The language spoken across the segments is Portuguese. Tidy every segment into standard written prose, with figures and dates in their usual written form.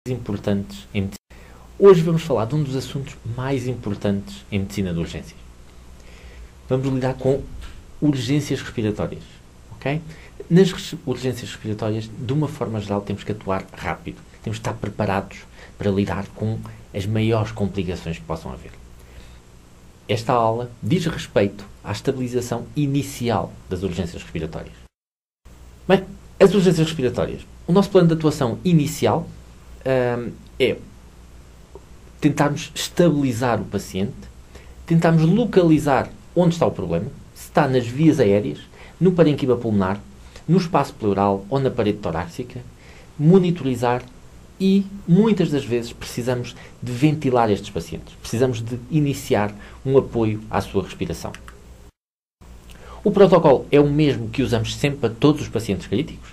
importantes em medicina. Hoje vamos falar de um dos assuntos mais importantes em medicina de urgências. Vamos lidar com urgências respiratórias, ok? Nas urgências respiratórias, de uma forma geral, temos que atuar rápido. Temos que estar preparados para lidar com as maiores complicações que possam haver. Esta aula diz respeito à estabilização inicial das urgências respiratórias. Bem, as urgências respiratórias. O nosso plano de atuação inicial é tentarmos estabilizar o paciente, tentarmos localizar onde está o problema, se está nas vias aéreas, no parênquima pulmonar, no espaço pleural ou na parede torácica, monitorizar e, muitas das vezes, precisamos de ventilar estes pacientes. Precisamos de iniciar um apoio à sua respiração. O protocolo é o mesmo que usamos sempre para todos os pacientes críticos.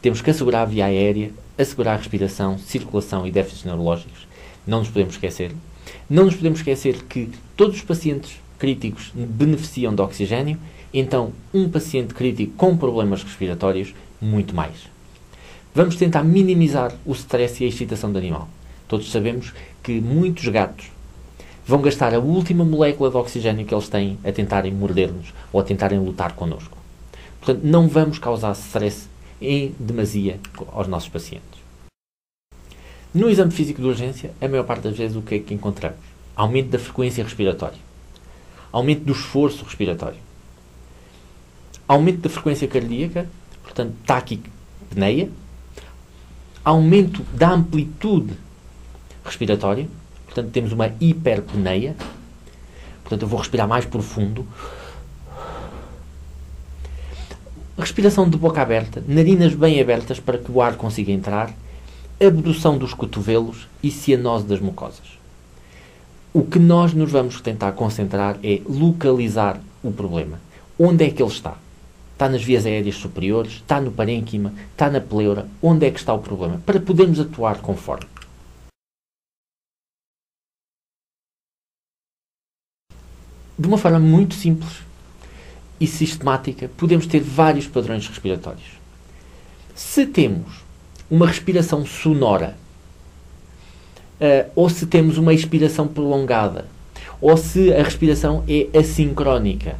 Temos que assegurar a via aérea, assegurar a respiração, circulação e déficits neurológicos. Não nos podemos esquecer. Não nos podemos esquecer que todos os pacientes críticos beneficiam de oxigênio, então um paciente crítico com problemas respiratórios, muito mais. Vamos tentar minimizar o stress e a excitação do animal. Todos sabemos que muitos gatos vão gastar a última molécula de oxigênio que eles têm a tentarem morder-nos ou a tentarem lutar connosco. Portanto, não vamos causar stress em demasia aos nossos pacientes. No exame físico de urgência, a maior parte das vezes o que é que encontramos? Aumento da frequência respiratória, aumento do esforço respiratório, aumento da frequência cardíaca, portanto, taquipneia, aumento da amplitude respiratória, portanto, temos uma hiperpneia, portanto, eu vou respirar mais profundo. Respiração de boca aberta, narinas bem abertas para que o ar consiga entrar, abdução dos cotovelos e cianose das mucosas. O que nós nos vamos tentar concentrar é localizar o problema. Onde é que ele está? Está nas vias aéreas superiores? Está no parênquima? Está na pleura? Onde é que está o problema? Para podermos atuar conforme. De uma forma muito simples e sistemática, podemos ter vários padrões respiratórios. Se temos uma respiração sonora, ou se temos uma expiração prolongada, ou se a respiração é assincrónica,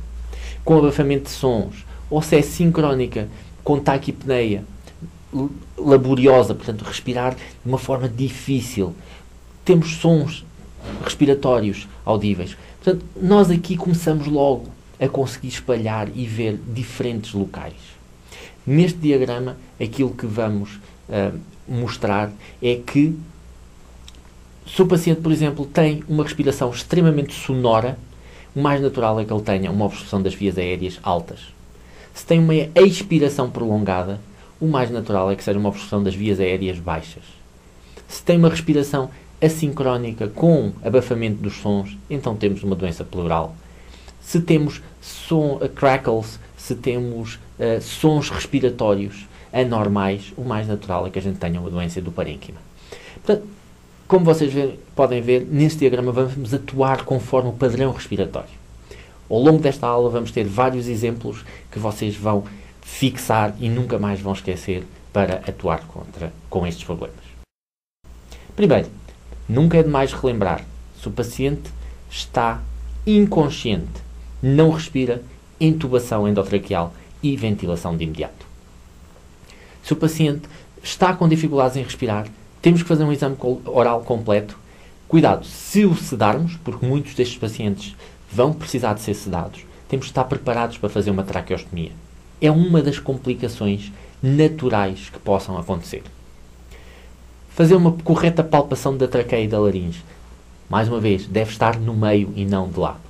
com abafamento de sons, ou se é sincrónica, com taquipneia, laboriosa, portanto, respirar de uma forma difícil, temos sons respiratórios audíveis. Portanto, nós aqui começamos logo a conseguir espalhar e ver diferentes locais. Neste diagrama, aquilo que vamos mostrar é que se o paciente, por exemplo, tem uma respiração extremamente sonora, o mais natural é que ele tenha uma obstrução das vias aéreas altas. Se tem uma expiração prolongada, o mais natural é que seja uma obstrução das vias aéreas baixas. Se tem uma respiração assincrónica com abafamento dos sons, então temos uma doença pleural. Se temos crackles, se temos sons respiratórios anormais, o mais natural é que a gente tenha uma doença do parênquima. Portanto, como vocês podem ver, neste diagrama vamos atuar conforme o padrão respiratório. Ao longo desta aula vamos ter vários exemplos que vocês vão fixar e nunca mais vão esquecer para atuar com estes problemas. Primeiro, nunca é demais relembrar, se o paciente está inconsciente, não respira, intubação endotraqueal e ventilação de imediato. Se o paciente está com dificuldades em respirar, temos que fazer um exame oral completo. Cuidado, se o sedarmos, porque muitos destes pacientes vão precisar de ser sedados, temos que estar preparados para fazer uma traqueostomia. É uma das complicações naturais que possam acontecer. Fazer uma correta palpação da traqueia e da laringe. Mais uma vez, deve estar no meio e não de lado.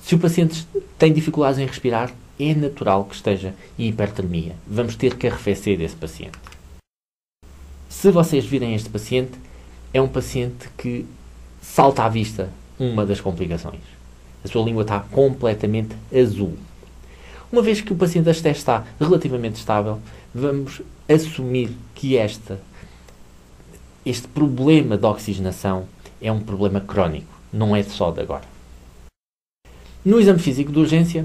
Se o paciente tem dificuldades em respirar, é natural que esteja em hipertermia. Vamos ter que arrefecer esse paciente. Se vocês virem este paciente, é um paciente que salta à vista uma das complicações. A sua língua está completamente azul. Uma vez que o paciente até está relativamente estável, vamos assumir que este problema de oxigenação é um problema crónico, não é só de agora. No exame físico de urgência,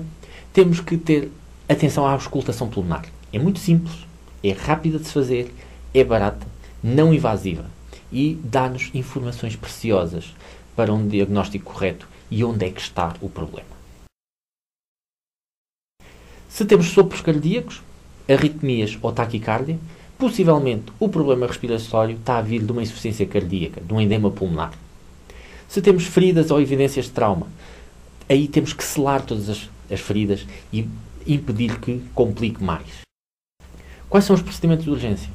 temos que ter atenção à auscultação pulmonar. É muito simples, é rápida de se fazer, é barata, não invasiva e dá-nos informações preciosas para um diagnóstico correto e onde é que está o problema. Se temos sopros cardíacos, arritmias ou taquicardia, possivelmente o problema respiratório está a vir de uma insuficiência cardíaca, de um edema pulmonar. Se temos feridas ou evidências de trauma, aí temos que selar todas as feridas e impedir que complique mais. Quais são os procedimentos de urgência?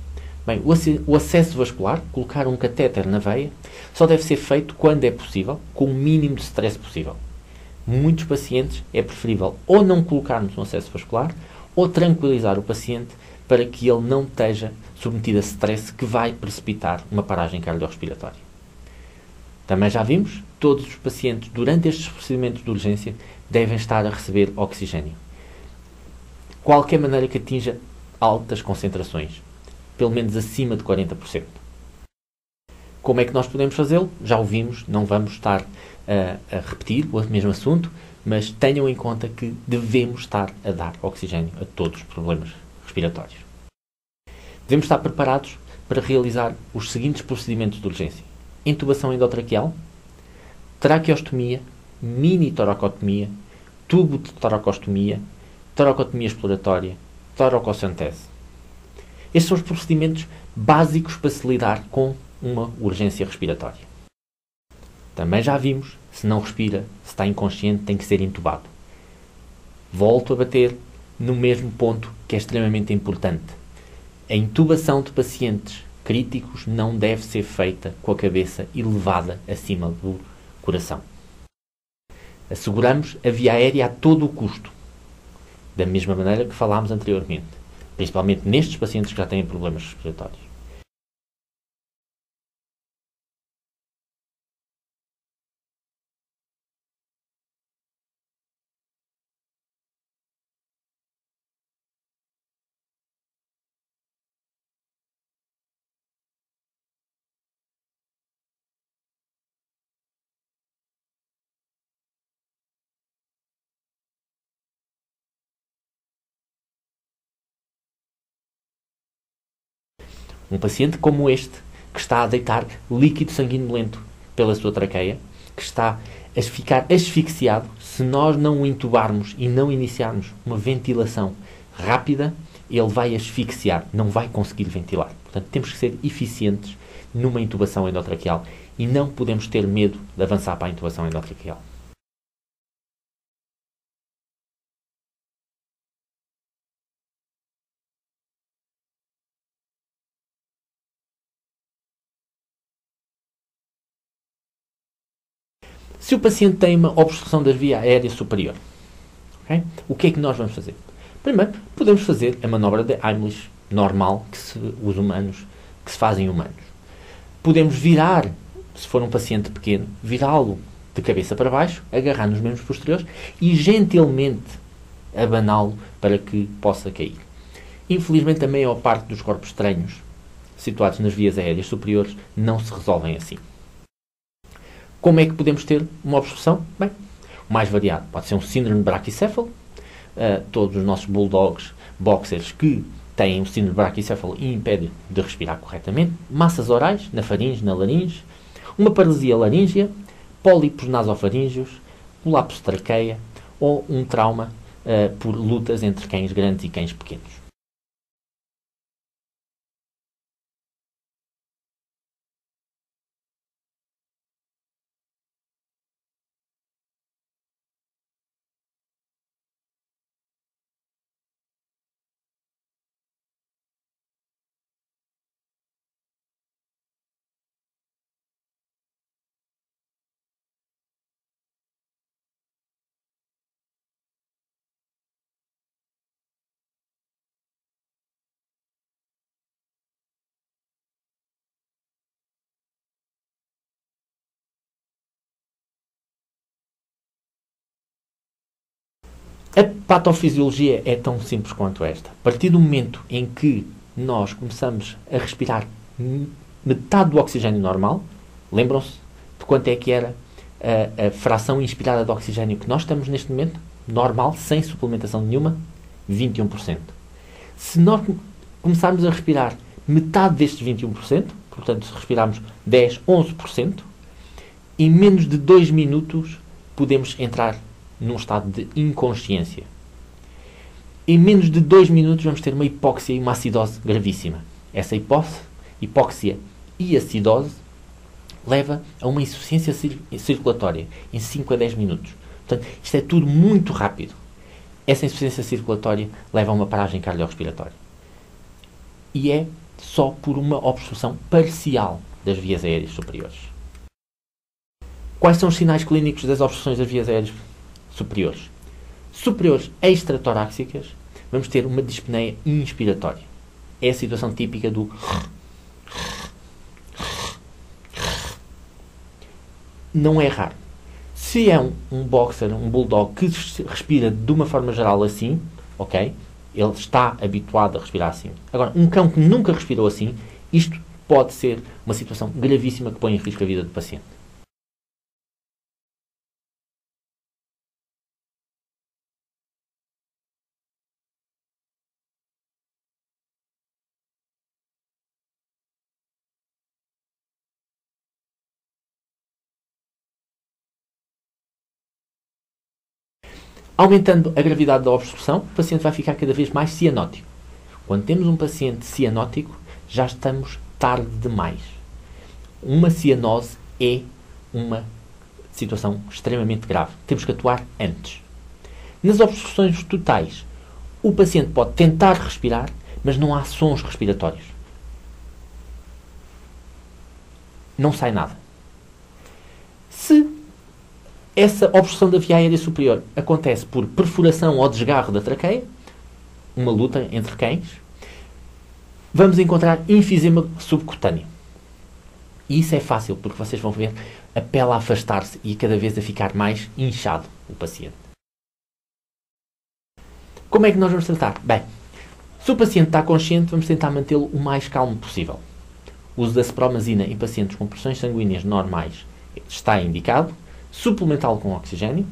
Bem, o acesso vascular, colocar um catéter na veia, só deve ser feito quando é possível, com o mínimo de stress possível. Muitos pacientes é preferível ou não colocarmos um acesso vascular ou tranquilizar o paciente para que ele não esteja submetido a stress que vai precipitar uma paragem cardiorrespiratória. Também já vimos, todos os pacientes durante estes procedimentos de urgência devem estar a receber oxigênio. Qualquer maneira que atinja altas concentrações, pelo menos acima de 40%. Como é que nós podemos fazê-lo? Já o vimos, não vamos estar a repetir o mesmo assunto, mas tenham em conta que devemos estar a dar oxigênio a todos os problemas respiratórios. Devemos estar preparados para realizar os seguintes procedimentos de urgência: intubação endotraqueal, traqueostomia, mini-toracotomia, tubo de toracostomia, toracotomia exploratória, toracocentese. Estes são os procedimentos básicos para se lidar com uma urgência respiratória. Também já vimos, se não respira, se está inconsciente, tem que ser intubado. Volto a bater no mesmo ponto que é extremamente importante. A intubação de pacientes críticos não deve ser feita com a cabeça elevada acima do coração. Asseguramos a via aérea a todo o custo, da mesma maneira que falámos anteriormente, principalmente nestes pacientes que já têm problemas respiratórios. Um paciente como este, que está a deitar líquido sanguinolento pela sua traqueia, que está a ficar asfixiado, se nós não o intubarmos e não iniciarmos uma ventilação rápida, ele vai asfixiar, não vai conseguir ventilar. Portanto, temos que ser eficientes numa intubação endotraqueal e não podemos ter medo de avançar para a intubação endotraqueal. Se o paciente tem uma obstrução da via aérea superior, okay? O que é que nós vamos fazer? Primeiro, podemos fazer a manobra de Heimlich normal que se fazem humanos. Podemos virar, se for um paciente pequeno, virá-lo de cabeça para baixo, agarrar nos membros posteriores e gentilmente abaná-lo para que possa cair. Infelizmente, a maior parte dos corpos estranhos situados nas vias aéreas superiores não se resolvem assim. Como é que podemos ter uma obstrução? Bem, o mais variado pode ser um síndrome de braquicéfalo. Todos os nossos bulldogs, boxers que têm um síndrome de braquicéfalo e impedem de respirar corretamente. Massas orais, na faringe, na laringe. Uma paralisia laríngea, pólipos nasofaríngeos, colapso de traqueia ou um trauma por lutas entre cães grandes e cães pequenos. A patofisiologia é tão simples quanto esta. A partir do momento em que nós começamos a respirar metade do oxigênio normal, lembram-se de quanto é que era a fração inspirada de oxigênio que nós estamos neste momento? Normal, sem suplementação nenhuma? 21%. Se nós começarmos a respirar metade destes 21%, portanto, se respirarmos 10, 11%, em menos de 2 minutos podemos entrar num estado de inconsciência. Em menos de 2 minutos vamos ter uma hipóxia e uma acidose gravíssima. Essa hipóxia e acidose leva a uma insuficiência circulatória em 5 a 10 minutos. Portanto, isto é tudo muito rápido. Essa insuficiência circulatória leva a uma paragem cardiorrespiratória. E é só por uma obstrução parcial das vias aéreas superiores. Quais são os sinais clínicos das obstruções das vias aéreas superiores? Superiores extratorácicas, vamos ter uma dispneia inspiratória. É a situação típica do não é raro. Se é um boxer, um bulldog que respira de uma forma geral assim, ok? Ele está habituado a respirar assim. Agora, um cão que nunca respirou assim, isto pode ser uma situação gravíssima que põe em risco a vida do paciente. Aumentando a gravidade da obstrução, o paciente vai ficar cada vez mais cianótico. Quando temos um paciente cianótico, já estamos tarde demais. Uma cianose é uma situação extremamente grave. Temos que atuar antes. Nas obstruções totais, o paciente pode tentar respirar, mas não há sons respiratórios. Não sai nada. Se essa obstrução da via aérea superior acontece por perfuração ou desgarro da traqueia, uma luta entre cães, vamos encontrar enfisema subcutâneo. E isso é fácil, porque vocês vão ver a pele a afastar-se e cada vez a ficar mais inchado o paciente. Como é que nós vamos tratar? Bem, se o paciente está consciente, vamos tentar mantê-lo o mais calmo possível. O uso da cipromazina em pacientes com pressões sanguíneas normais está indicado. Suplementá-lo com oxigênio.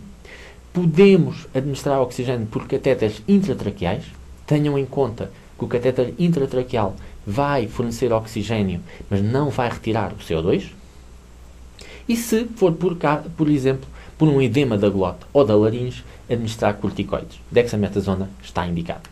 Podemos administrar oxigênio por catéteres intratraqueais. Tenham em conta que o catéter intratraqueal vai fornecer oxigênio, mas não vai retirar o CO2. E se for, por exemplo, por um edema da glote ou da laringe, administrar corticoides. Dexametasona está indicado.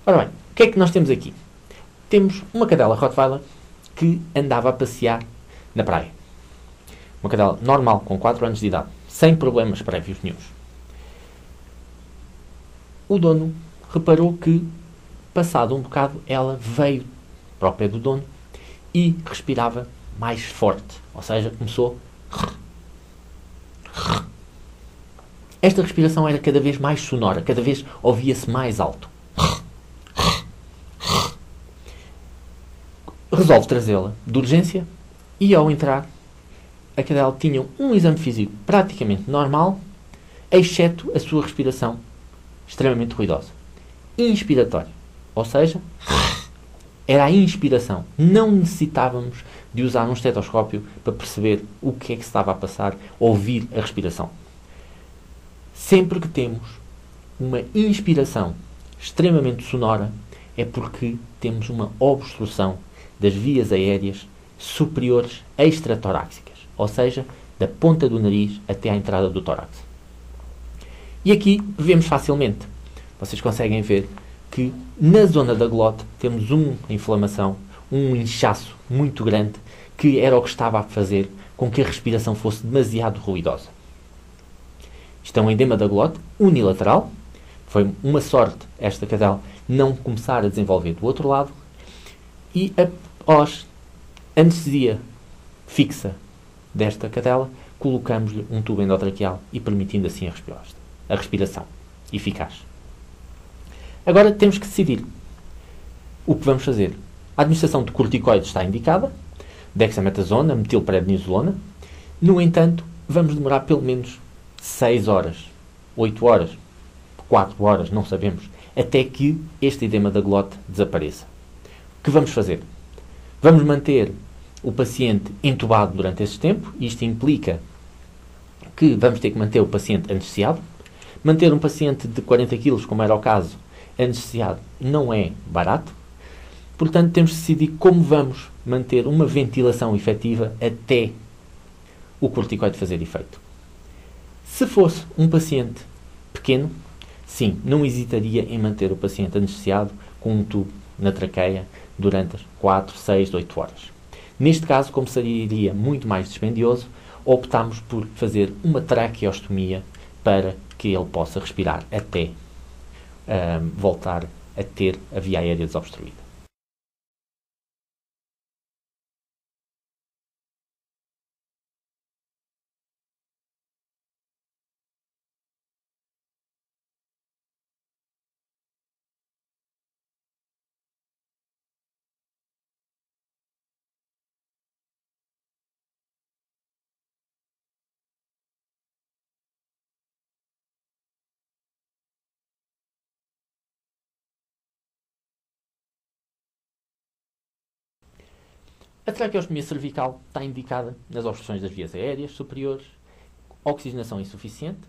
Ora bem, o que é que nós temos aqui? Temos uma cadela Rottweiler que andava a passear na praia. Uma cadela normal, com 4 anos de idade, sem problemas prévios nenhuns. O dono reparou que, passado um bocado, ela veio para o pé do dono e respirava mais forte. Ou seja, começou... Esta respiração era cada vez mais sonora, cada vez ouvia-se mais alto. Resolve trazê-la de urgência e, ao entrar, a cadela tinha um exame físico praticamente normal, exceto a sua respiração extremamente ruidosa. Inspiratória. Ou seja, era a inspiração. Não necessitávamos de usar um estetoscópio para perceber o que é que se estava a passar, ouvir a respiração. Sempre que temos uma inspiração extremamente sonora, é porque temos uma obstrução das vias aéreas superiores extratorácicas, ou seja, da ponta do nariz até à entrada do tórax. E aqui vemos facilmente, vocês conseguem ver que na zona da glote temos uma inflamação, um inchaço muito grande, que era o que estava a fazer com que a respiração fosse demasiado ruidosa. Isto é um edema da glote unilateral. Foi uma sorte esta cadela não começar a desenvolver do outro lado. E após anestesia fixa desta cadela, colocamos-lhe um tubo endotraqueal e permitindo assim a respiração eficaz. Agora temos que decidir o que vamos fazer. A administração de corticoides está indicada, dexametasona, metilprednisolona. No entanto, vamos demorar pelo menos 6 horas, 8 horas, 4 horas, não sabemos, até que este edema da glote desapareça. O que vamos fazer? Vamos manter o paciente entubado durante esse tempo. Isto implica que vamos ter que manter o paciente anestesiado. Manter um paciente de 40 kg, como era o caso, anestesiado, não é barato. Portanto, temos de decidir como vamos manter uma ventilação efetiva até o corticoide fazer efeito. Se fosse um paciente pequeno, sim, não hesitaria em manter o paciente anestesiado com um tubo na traqueia durante 4, 6, 8 horas. Neste caso, como seria muito mais dispendioso, optámos por fazer uma traqueostomia para que ele possa respirar até voltar a ter a via aérea desobstruída. A traqueostomia cervical está indicada nas obstruções das vias aéreas superiores, oxigenação insuficiente.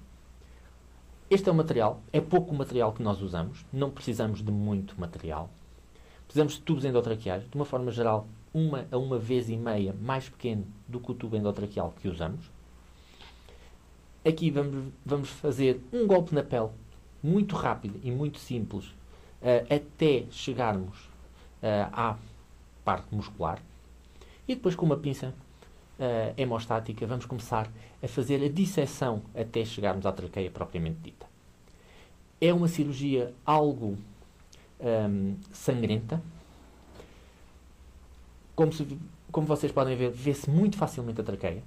Este é o material, é pouco o material que nós usamos, não precisamos de muito material. Precisamos de tubos endotraqueais, de uma forma geral, 1 a 1,5 vezes mais pequeno do que o tubo endotraqueal que usamos. Aqui vamos fazer um golpe na pele, muito rápido e muito simples, até chegarmos à parte muscular. E depois, com uma pinça hemostática, vamos começar a fazer a disseção até chegarmos à traqueia propriamente dita. É uma cirurgia algo sangrenta. Como vocês podem ver, vê-se muito facilmente a traqueia.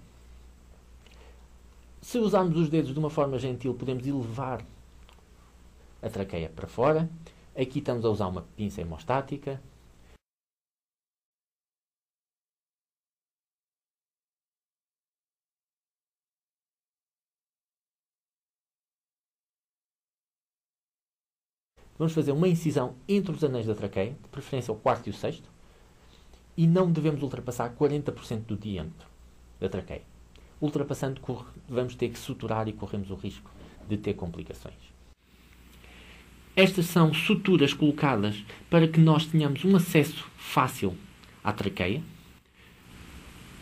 Se usarmos os dedos de uma forma gentil, podemos elevar a traqueia para fora. Aqui estamos a usar uma pinça hemostática. Vamos fazer uma incisão entre os anéis da traqueia, de preferência o quarto e o sexto, e não devemos ultrapassar 40% do diâmetro da traqueia. Ultrapassando, vamos ter que suturar e corremos o risco de ter complicações. Estas são suturas colocadas para que nós tenhamos um acesso fácil à traqueia.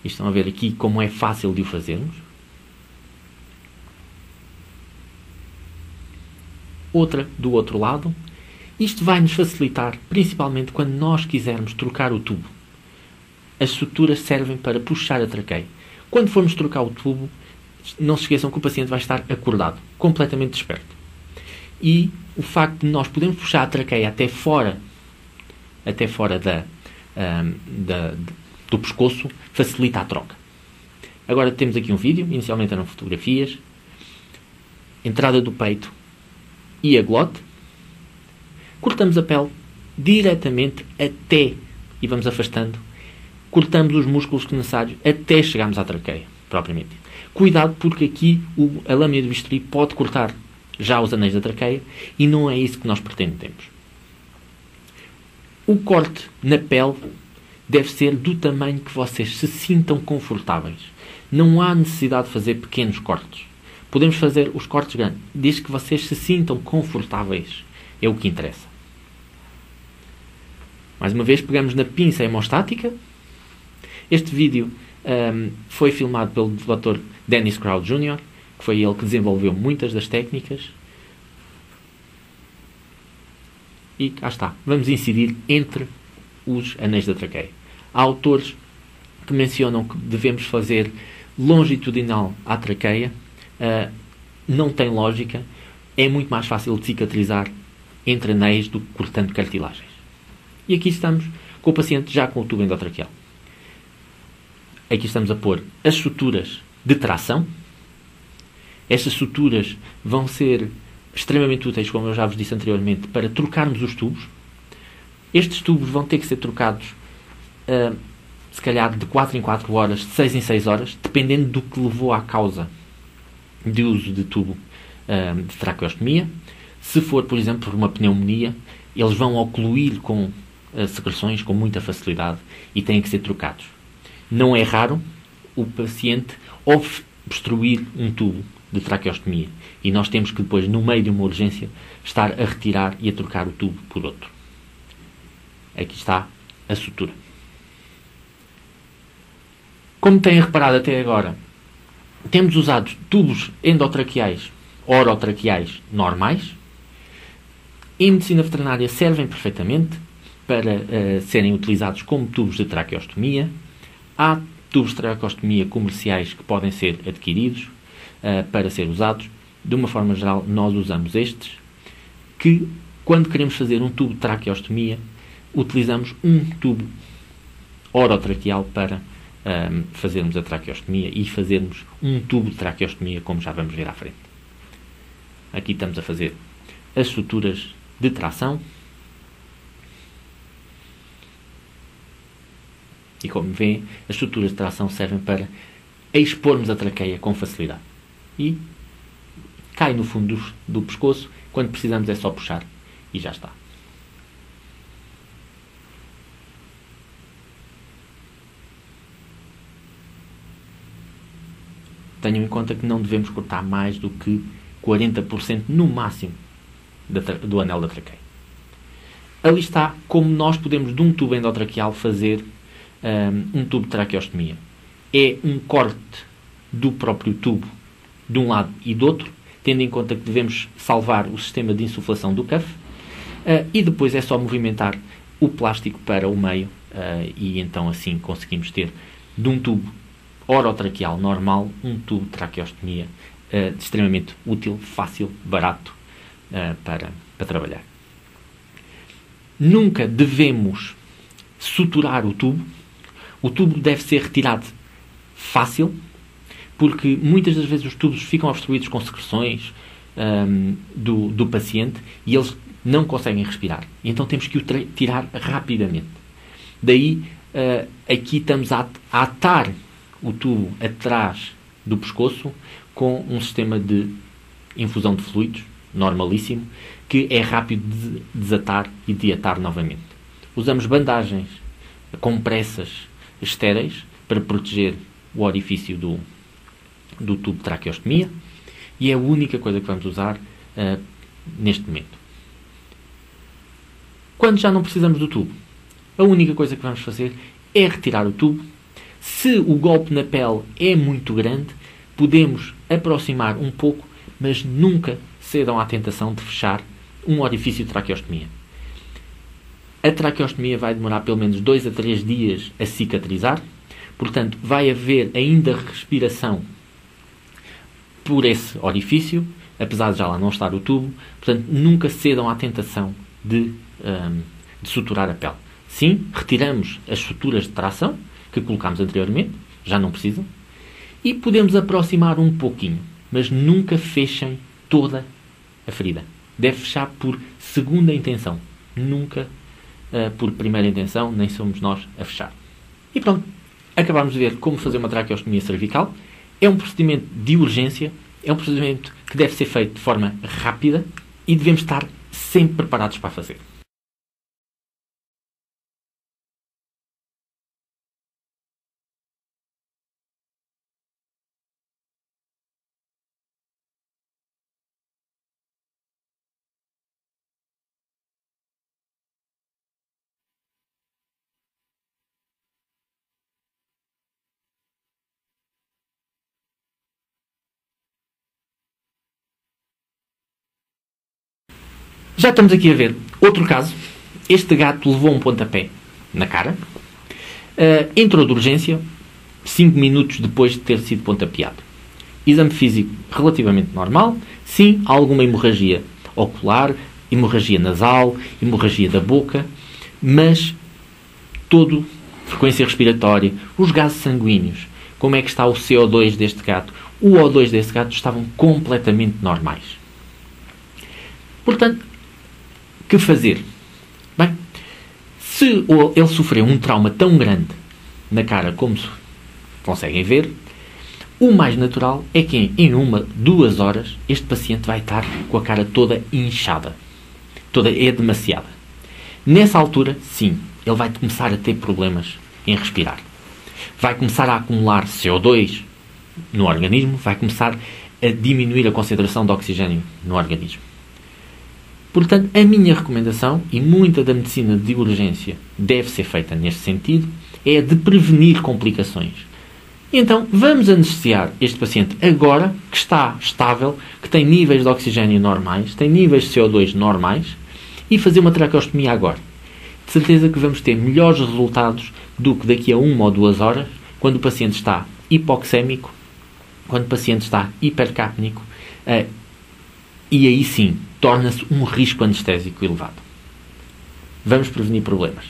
E estão a ver aqui como é fácil de o fazermos. Outra do outro lado. Isto vai nos facilitar, principalmente quando nós quisermos trocar o tubo. As suturas servem para puxar a traqueia. Quando formos trocar o tubo, não se esqueçam que o paciente vai estar acordado, completamente desperto. E o facto de nós podermos puxar a traqueia até fora do pescoço, facilita a troca. Agora temos aqui um vídeo, inicialmente eram fotografias. Entrada do peito e a glote. Cortamos a pele diretamente até, e vamos afastando, cortamos os músculos necessários até chegarmos à traqueia, propriamente. Cuidado, porque aqui a lâmina de bisturi pode cortar já os anéis da traqueia e não é isso que nós pretendemos. O corte na pele deve ser do tamanho que vocês se sintam confortáveis. Não há necessidade de fazer pequenos cortes. Podemos fazer os cortes grandes, desde que vocês se sintam confortáveis. É o que interessa. Mais uma vez, pegamos na pinça hemostática Este vídeo foi filmado pelo Dr. Dennis Crowe Jr., que foi ele que desenvolveu muitas das técnicas. E cá está. Vamos incidir entre os anéis da traqueia. Há autores que mencionam que devemos fazer longitudinal à traqueia. Não tem lógica. É muito mais fácil de cicatrizar entre anéis do que cortando cartilagens. E aqui estamos com o paciente já com o tubo endotraqueal. Aqui estamos a pôr as suturas de tração. Estas suturas vão ser extremamente úteis, como eu já vos disse anteriormente, para trocarmos os tubos. Estes tubos vão ter que ser trocados, se calhar, de 4 em 4 horas, de 6 em 6 horas, dependendo do que levou à causa de uso de tubo de traqueostomia. Se for, por exemplo, por uma pneumonia, eles vão ocluir com secreções com muita facilidade e têm que ser trocados. Não é raro o paciente obstruir um tubo de traqueostomia e nós temos que depois, no meio de uma urgência, estar a retirar e a trocar o tubo por outro. Aqui está a sutura. Como têm reparado até agora, temos usado tubos endotraqueais, orotraqueais normais. Em medicina veterinária servem perfeitamente para serem utilizados como tubos de traqueostomia. Há tubos de traqueostomia comerciais que podem ser adquiridos para ser usados. De uma forma geral, nós usamos estes, que quando queremos fazer um tubo de traqueostomia, utilizamos um tubo orotraqueal para fazermos a traqueostomia e fazermos um tubo de traqueostomia, como já vamos ver à frente. Aqui estamos a fazer as suturas de tração. E como vêem, as suturas de tração servem para expormos a traqueia com facilidade. E cai no fundo do pescoço. Quando precisamos é só puxar e já está. Tenham em conta que não devemos cortar mais do que 40% no máximo do anel da traqueia. Ali está como nós podemos, de um tubo endotraqueal, fazer um tubo de traqueostomia. É um corte do próprio tubo de um lado e do outro, tendo em conta que devemos salvar o sistema de insuflação do cuff, e depois é só movimentar o plástico para o meio, e então assim conseguimos ter de um tubo orotraqueal normal um tubo de traqueostomia extremamente útil, fácil, barato para trabalhar. Nunca devemos suturar o tubo. O tubo deve ser retirado fácil, porque muitas das vezes os tubos ficam obstruídos com secreções do paciente e eles não conseguem respirar. E então temos que o tirar rapidamente. Daí, aqui estamos a atar o tubo atrás do pescoço com um sistema de infusão de fluidos normalíssimo, que é rápido de desatar e de atar novamente. Usamos bandagens, compressas estéreis para proteger o orifício do tubo de traqueostomia, e é a única coisa que vamos usar neste momento. Quando já não precisamos do tubo, a única coisa que vamos fazer é retirar o tubo. Se o golpe na pele é muito grande, podemos aproximar um pouco, mas nunca cedam à tentação de fechar um orifício de traqueostomia. A traqueostomia vai demorar pelo menos 2 a 3 dias a cicatrizar, portanto vai haver ainda respiração por esse orifício, apesar de já lá não estar o tubo. Portanto, nunca cedam à tentação de suturar a pele. Sim, retiramos as suturas de tração que colocámos anteriormente, já não precisam, e podemos aproximar um pouquinho, mas nunca fechem toda a ferida. Deve fechar por segunda intenção, nunca por primeira intenção, nem somos nós a fechar. E pronto, acabámos de ver como fazer uma traqueostomia cervical. É um procedimento de urgência, é um procedimento que deve ser feito de forma rápida e devemos estar sempre preparados para fazer. Já estamos aqui a ver outro caso. Este gato levou um pontapé na cara, entrou de urgência 5 minutos depois de ter sido pontapeado. Exame físico relativamente normal. Sim, alguma hemorragia ocular, hemorragia nasal, hemorragia da boca, mas todo, frequência respiratória, os gases sanguíneos, como é que está o CO2 deste gato, o O2 deste gato estavam completamente normais. Portanto, que fazer? Bem, se ele sofreu um trauma tão grande na cara como conseguem ver, o mais natural é que em 1-2 horas este paciente vai estar com a cara toda inchada. Toda é demasiada. Nessa altura, sim, ele vai começar a ter problemas em respirar. Vai começar a acumular CO2 no organismo, vai começar a diminuir a concentração de oxigênio no organismo. Portanto, a minha recomendação, e muita da medicina de urgência deve ser feita neste sentido, é a de prevenir complicações. Então, vamos anestesiar este paciente agora, que está estável, que tem níveis de oxigênio normais, tem níveis de CO2 normais, e fazer uma traqueostomia agora. De certeza que vamos ter melhores resultados do que daqui a 1 ou 2 horas, quando o paciente está hipoxémico, quando o paciente está hipercapnico, e aí sim, torna-se um risco anestésico elevado. Vamos prevenir problemas.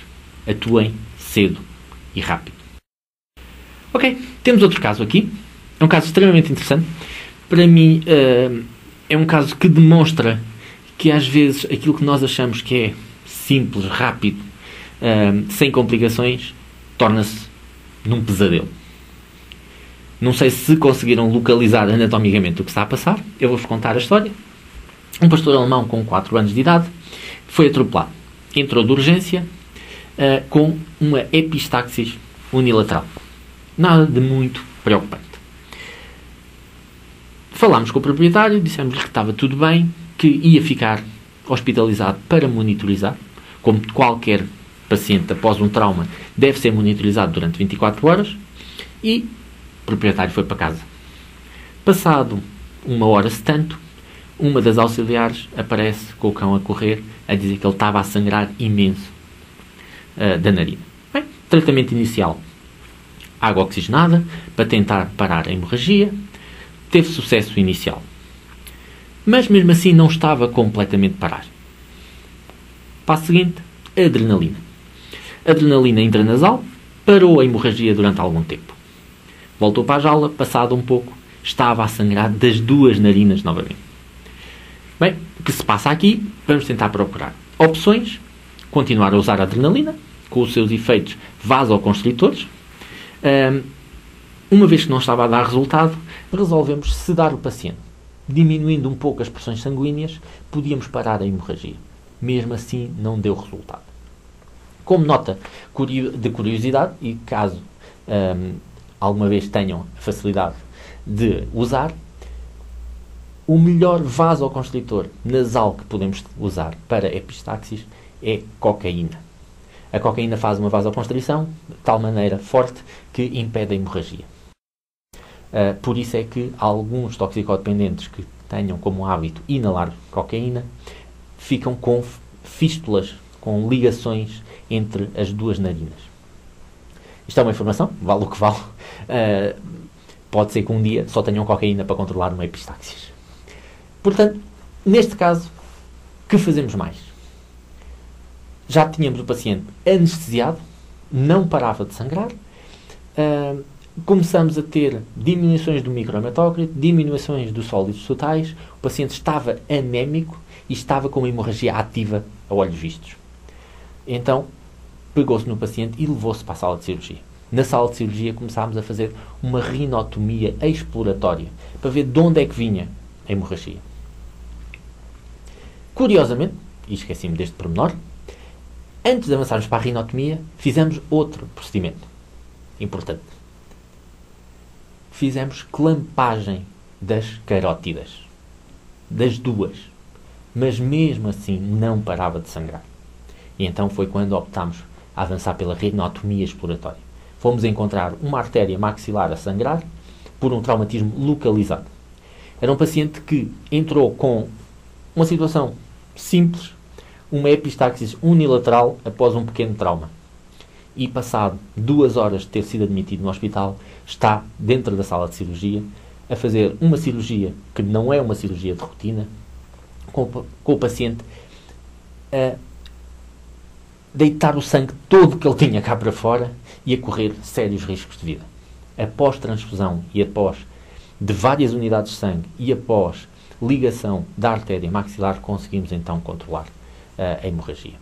Atuem cedo e rápido. Ok, temos outro caso aqui. É um caso extremamente interessante. Para mim, é um caso que demonstra que às vezes aquilo que nós achamos que é simples, rápido, sem complicações, torna-se num pesadelo. Não sei se conseguiram localizar anatomicamente o que está a passar. Eu vou-vos contar a história. Um pastor alemão com 4 anos de idade foi atropelado. Entrou de urgência com uma epistaxis unilateral. Nada de muito preocupante. Falámos com o proprietário, dissemos-lhe que estava tudo bem, que ia ficar hospitalizado para monitorizar, como qualquer paciente após um trauma deve ser monitorizado durante 24 horas, e o proprietário foi para casa. Passado 1 hora se tanto, uma das auxiliares aparece com o cão a correr, a dizer que ele estava a sangrar imenso da narina. Bem, tratamento inicial. Água oxigenada para tentar parar a hemorragia. Teve sucesso inicial. Mas mesmo assim não estava completamente parado. Passo seguinte, adrenalina. Adrenalina intranasal parou a hemorragia durante algum tempo. Voltou para a jaula, passado um pouco, estava a sangrar das 2 narinas novamente. Bem, o que se passa aqui? Vamos tentar procurar opções. Continuar a usar a adrenalina, com os seus efeitos vasoconstritores. Uma vez que não estava a dar resultado, resolvemos sedar o paciente. Diminuindo um pouco as pressões sanguíneas, podíamos parar a hemorragia. Mesmo assim, não deu resultado. Como nota de curiosidade, e caso alguma vez tenham facilidade de usar, o melhor vasoconstritor nasal que podemos usar para epistaxis é cocaína. A cocaína faz uma vasoconstrição de tal maneira forte que impede a hemorragia. Por isso é que alguns toxicodependentes que tenham como hábito inalar cocaína ficam com fístulas, com ligações entre as 2 narinas. Isto é uma informação, vale o que vale. Pode ser que um dia só tenham cocaína para controlar uma epistaxis. Portanto, neste caso, que fazemos mais? Já tínhamos o paciente anestesiado, não parava de sangrar, começamos a ter diminuições do microhematócrito, diminuições dos sólidos totais, o paciente estava anémico e estava com uma hemorragia ativa a olhos vistos. Então, pegou-se no paciente e levou-se para a sala de cirurgia. Na sala de cirurgia começámos a fazer uma rinotomia exploratória, para ver de onde é que vinha a hemorragia. Curiosamente, e esqueci-me deste pormenor, antes de avançarmos para a rinotomia, fizemos outro procedimento importante. Fizemos clampagem das carótidas. Das 2. Mas mesmo assim não parava de sangrar. E então foi quando optámos a avançar pela rinotomia exploratória. Fomos encontrar uma artéria maxilar a sangrar por um traumatismo localizado. Era um paciente que entrou com uma situação simples, uma epistaxis unilateral após um pequeno trauma. E passado 2 horas de ter sido admitido no hospital, está dentro da sala de cirurgia a fazer uma cirurgia que não é uma cirurgia de rotina, com o paciente a deitar o sangue todo que ele tinha cá para fora e a correr sérios riscos de vida. Após transfusão e após de várias unidades de sangue e após ligação da artéria maxilar, conseguimos então controlar a hemorragia.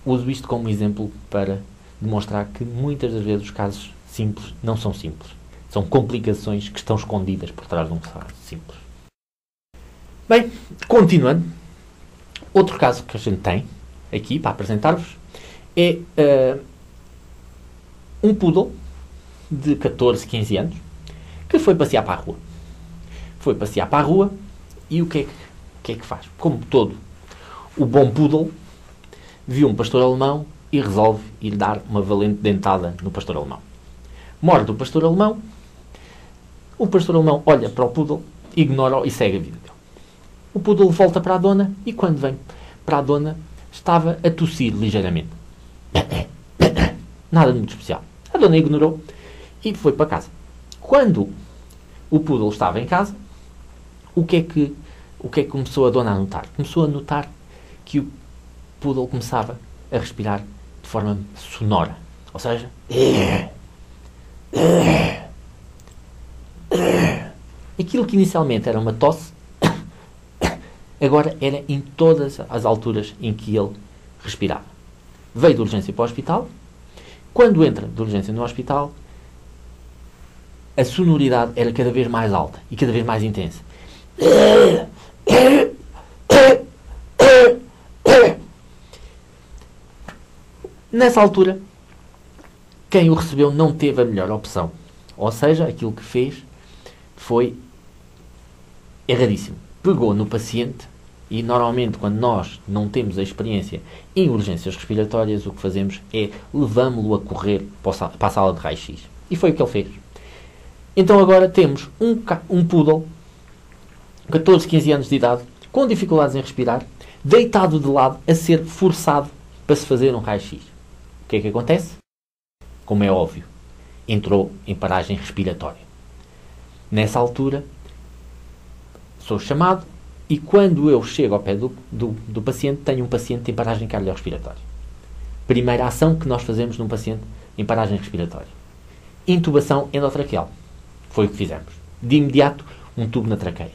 Uso isto como exemplo para demonstrar que muitas das vezes os casos simples não são simples. São complicações que estão escondidas por trás de um caso simples. Bem, continuando, outro caso que a gente tem aqui para apresentar-vos é um poodle de 14, 15 anos que foi passear para a rua. Foi passear para a rua e o que é que faz? Como todo o bom poodle, viu um pastor alemão e resolve ir dar uma valente dentada no pastor alemão. Morde o pastor alemão olha para o poodle, ignora-o e segue a vida dele. O poodle volta para a dona e quando vem para a dona estava a tossir ligeiramente. Nada de muito especial. A dona ignorou e foi para casa. Quando o poodle estava em casa, o que é que começou a dona a notar? Começou a notar que o poodle começava a respirar de forma sonora. Ou seja, aquilo que inicialmente era uma tosse, agora era em todas as alturas em que ele respirava. Veio de urgência para o hospital. Quando entra de urgência no hospital, a sonoridade era cada vez mais alta e cada vez mais intensa. Nessa altura, quem o recebeu não teve a melhor opção. Ou seja, aquilo que fez foi erradíssimo. Pegou no paciente e, normalmente, quando nós não temos a experiência em urgências respiratórias, o que fazemos é levamos-lo a correr para a sala de raio-x. E foi o que ele fez. Então agora temos um poodle, 14, 15 anos de idade, com dificuldades em respirar, deitado de lado, a ser forçado para se fazer um raio-x. O que é que acontece? Como é óbvio, entrou em paragem respiratória. Nessa altura, sou chamado e quando eu chego ao pé do paciente, tenho um paciente em paragem cardiorrespiratória. Primeira ação que nós fazemos num paciente em paragem respiratória. Intubação endotraqueal. Foi o que fizemos. De imediato, um tubo na traqueia.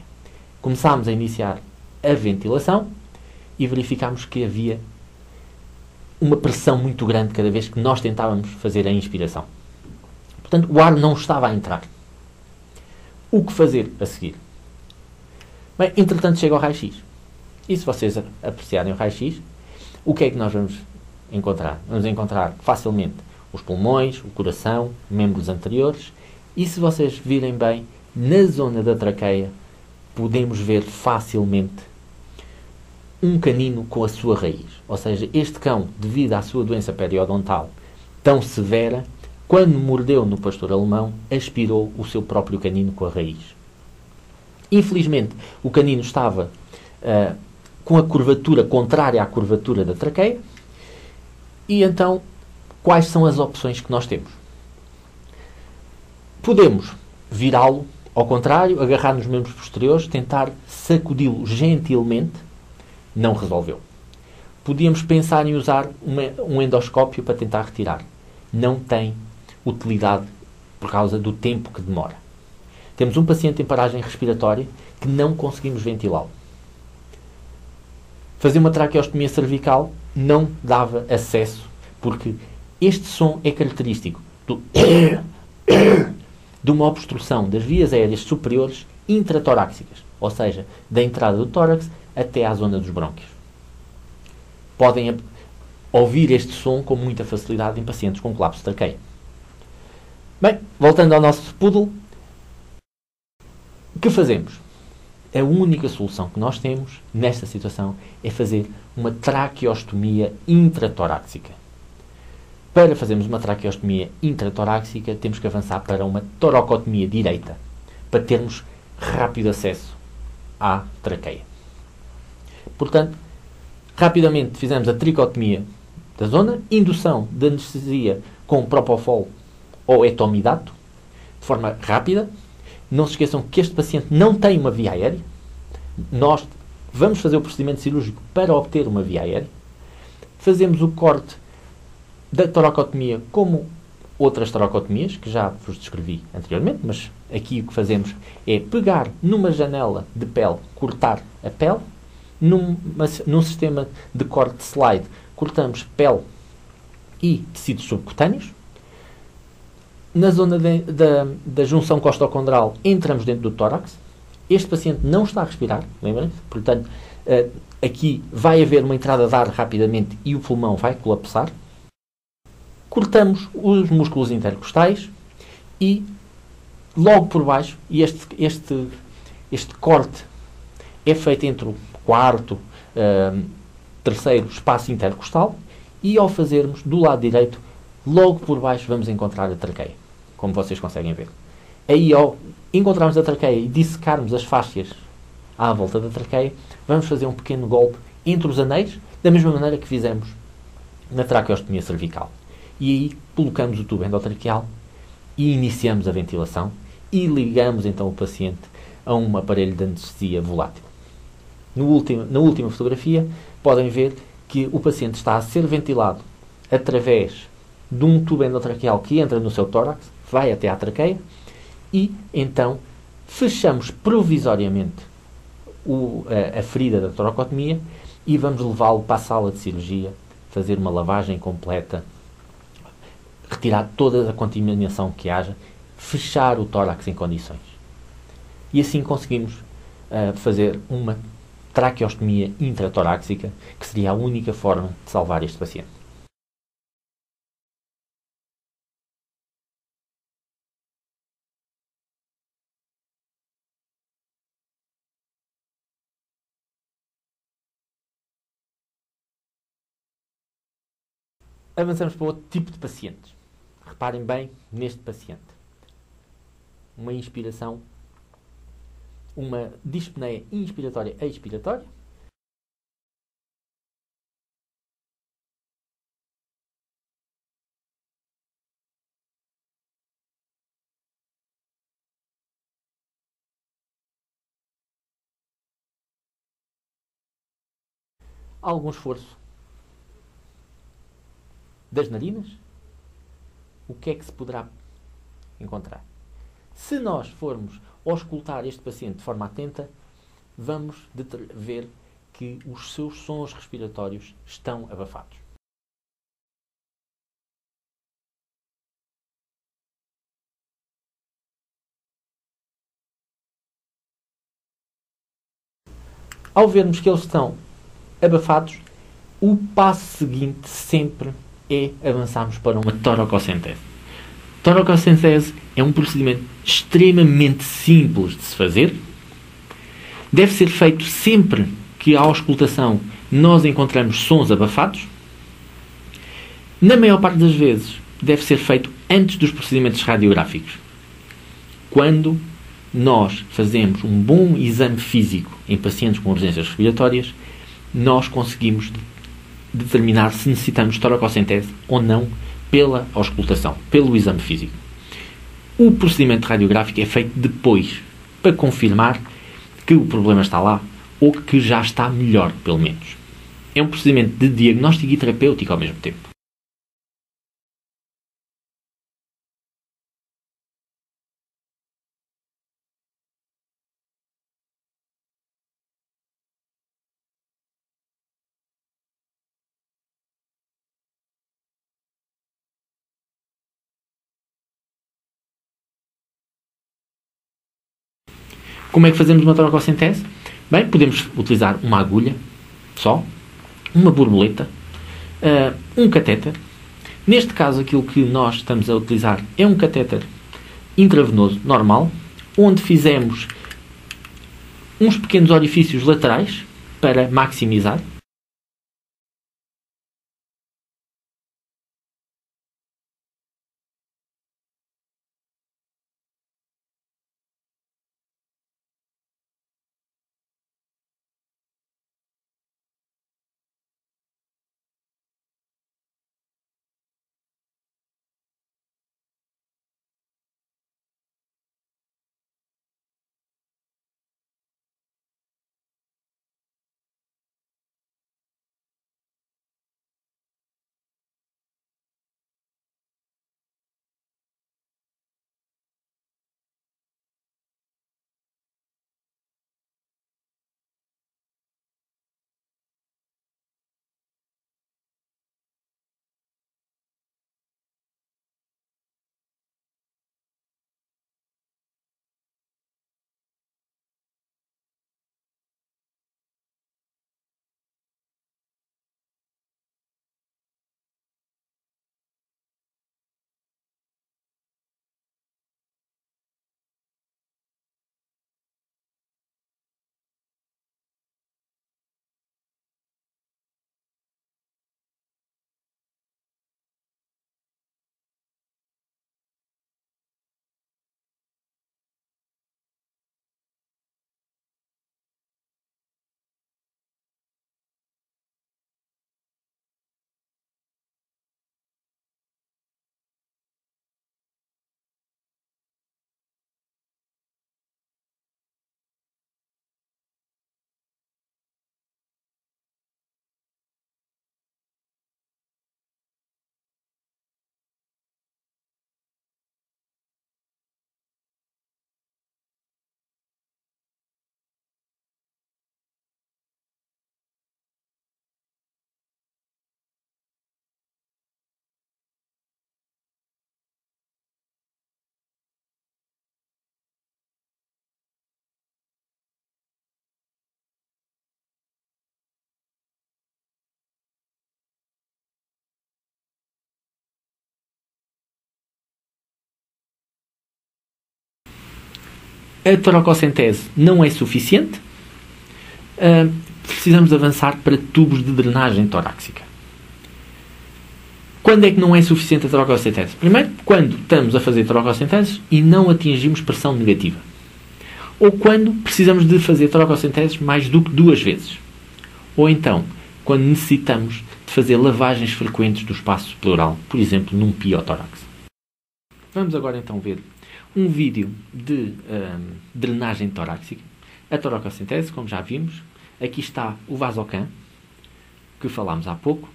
Começámos a iniciar a ventilação e verificámos que havia uma pressão muito grande cada vez que nós tentávamos fazer a inspiração. Portanto, o ar não estava a entrar. O que fazer a seguir? Bem, entretanto, chega ao raio-x. E se vocês apreciarem o raio-x, o que é que nós vamos encontrar? Vamos encontrar facilmente os pulmões, o coração, membros anteriores. E se vocês virem bem, na zona da traqueia, podemos ver facilmente um canino com a sua raiz. Ou seja, este cão, devido à sua doença periodontal tão severa, quando mordeu no pastor alemão, aspirou o seu próprio canino com a raiz. Infelizmente, o canino estava com a curvatura contrária à curvatura da traqueia. E então, quais são as opções que nós temos? Podemos virá-lo ao contrário, agarrar nos membros posteriores, tentar sacudi-lo gentilmente. Não resolveu. Podíamos pensar em usar um endoscópio para tentar retirar. Não tem utilidade por causa do tempo que demora. Temos um paciente em paragem respiratória que não conseguimos ventilá-lo. Fazer uma traqueostomia cervical não dava acesso, porque este som é característico de uma obstrução das vias aéreas superiores intratoráxicas, ou seja, da entrada do tórax até à zona dos brônquios. Podem ouvir este som com muita facilidade em pacientes com colapso de traqueia. Bem, voltando ao nosso poodle, o que fazemos? A única solução que nós temos nesta situação é fazer uma traqueostomia intratoráxica. Para fazermos uma traqueostomia intratoráxica, temos que avançar para uma toracotomia direita, para termos rápido acesso à traqueia. Portanto, Rapidamente fizemos a tricotomia da zona, indução de anestesia com propofol ou etomidato, de forma rápida. Não se esqueçam que este paciente não tem uma via aérea. Nós vamos fazer o procedimento cirúrgico para obter uma via aérea. Fazemos o corte da toracotomia como outras toracotomias, que já vos descrevi anteriormente, mas aqui o que fazemos é pegar numa janela de pele, cortar a pele, num sistema de corte de slide, cortamos pele e tecidos subcutâneos. Na zona da junção costocondral, entramos dentro do tórax. Este paciente não está a respirar, lembrem-se, portanto, aqui vai haver uma entrada de ar rapidamente e o pulmão vai colapsar. Cortamos os músculos intercostais e logo por baixo, e este corte é feito entre o quarto, terceiro espaço intercostal, e ao fazermos do lado direito, logo por baixo vamos encontrar a traqueia, como vocês conseguem ver. Aí, ao encontrarmos a traqueia e dissecarmos as fáscias à volta da traqueia, vamos fazer um pequeno golpe entre os anéis, da mesma maneira que fizemos na traqueostomia cervical. E aí colocamos o tubo endotraqueal e iniciamos a ventilação e ligamos então o paciente a um aparelho de anestesia volátil. Na última fotografia podem ver que o paciente está a ser ventilado através de um tubo endotraqueal que entra no seu tórax, vai até à traqueia e então fechamos provisoriamente a ferida da toracotomia e vamos levá-lo para a sala de cirurgia, fazer uma lavagem completa, retirar toda a contaminação que haja, fechar o tórax em condições. E assim conseguimos fazer uma traqueostomia intratorácica, que seria a única forma de salvar este paciente. Avançamos para outro tipo de pacientes. Reparem bem neste paciente. Uma inspiração, uma dispneia inspiratória e expiratória. Algum esforço das narinas. O que é que se poderá encontrar? Se nós formos auscultar este paciente de forma atenta, vamos ver que os seus sons respiratórios estão abafados. Ao vermos que eles estão abafados, o passo seguinte sempre é avançarmos para uma toracocentese. Toracocentese é um procedimento extremamente simples de se fazer. Deve ser feito sempre que à auscultação nós encontramos sons abafados. Na maior parte das vezes, deve ser feito antes dos procedimentos radiográficos. Quando nós fazemos um bom exame físico em pacientes com urgências respiratórias, nós conseguimos determinar se necessitamos de toracocentese ou não pela auscultação, pelo exame físico. O procedimento radiográfico é feito depois, para confirmar que o problema está lá ou que já está melhor, pelo menos. É um procedimento de diagnóstico e terapêutico ao mesmo tempo. Como é que fazemos uma toracocentese? Bem, podemos utilizar uma agulha só, uma borboleta, um catéter. Neste caso, aquilo que nós estamos a utilizar é um catéter intravenoso normal, onde fizemos uns pequenos orifícios laterais para maximizar. a toracocentese não é suficiente, precisamos avançar para tubos de drenagem torácica. Quando é que não é suficiente a toracocentese? Primeiro, quando estamos a fazer toracocentese e não atingimos pressão negativa. Ou quando precisamos de fazer toracocentese mais do que 2 vezes. Ou então, quando necessitamos de fazer lavagens frequentes do espaço pleural, por exemplo, num piotórax. Vamos agora então ver um vídeo de drenagem torácica. A toracocentese, como já vimos. Aqui está o Vasocan, que falámos há pouco.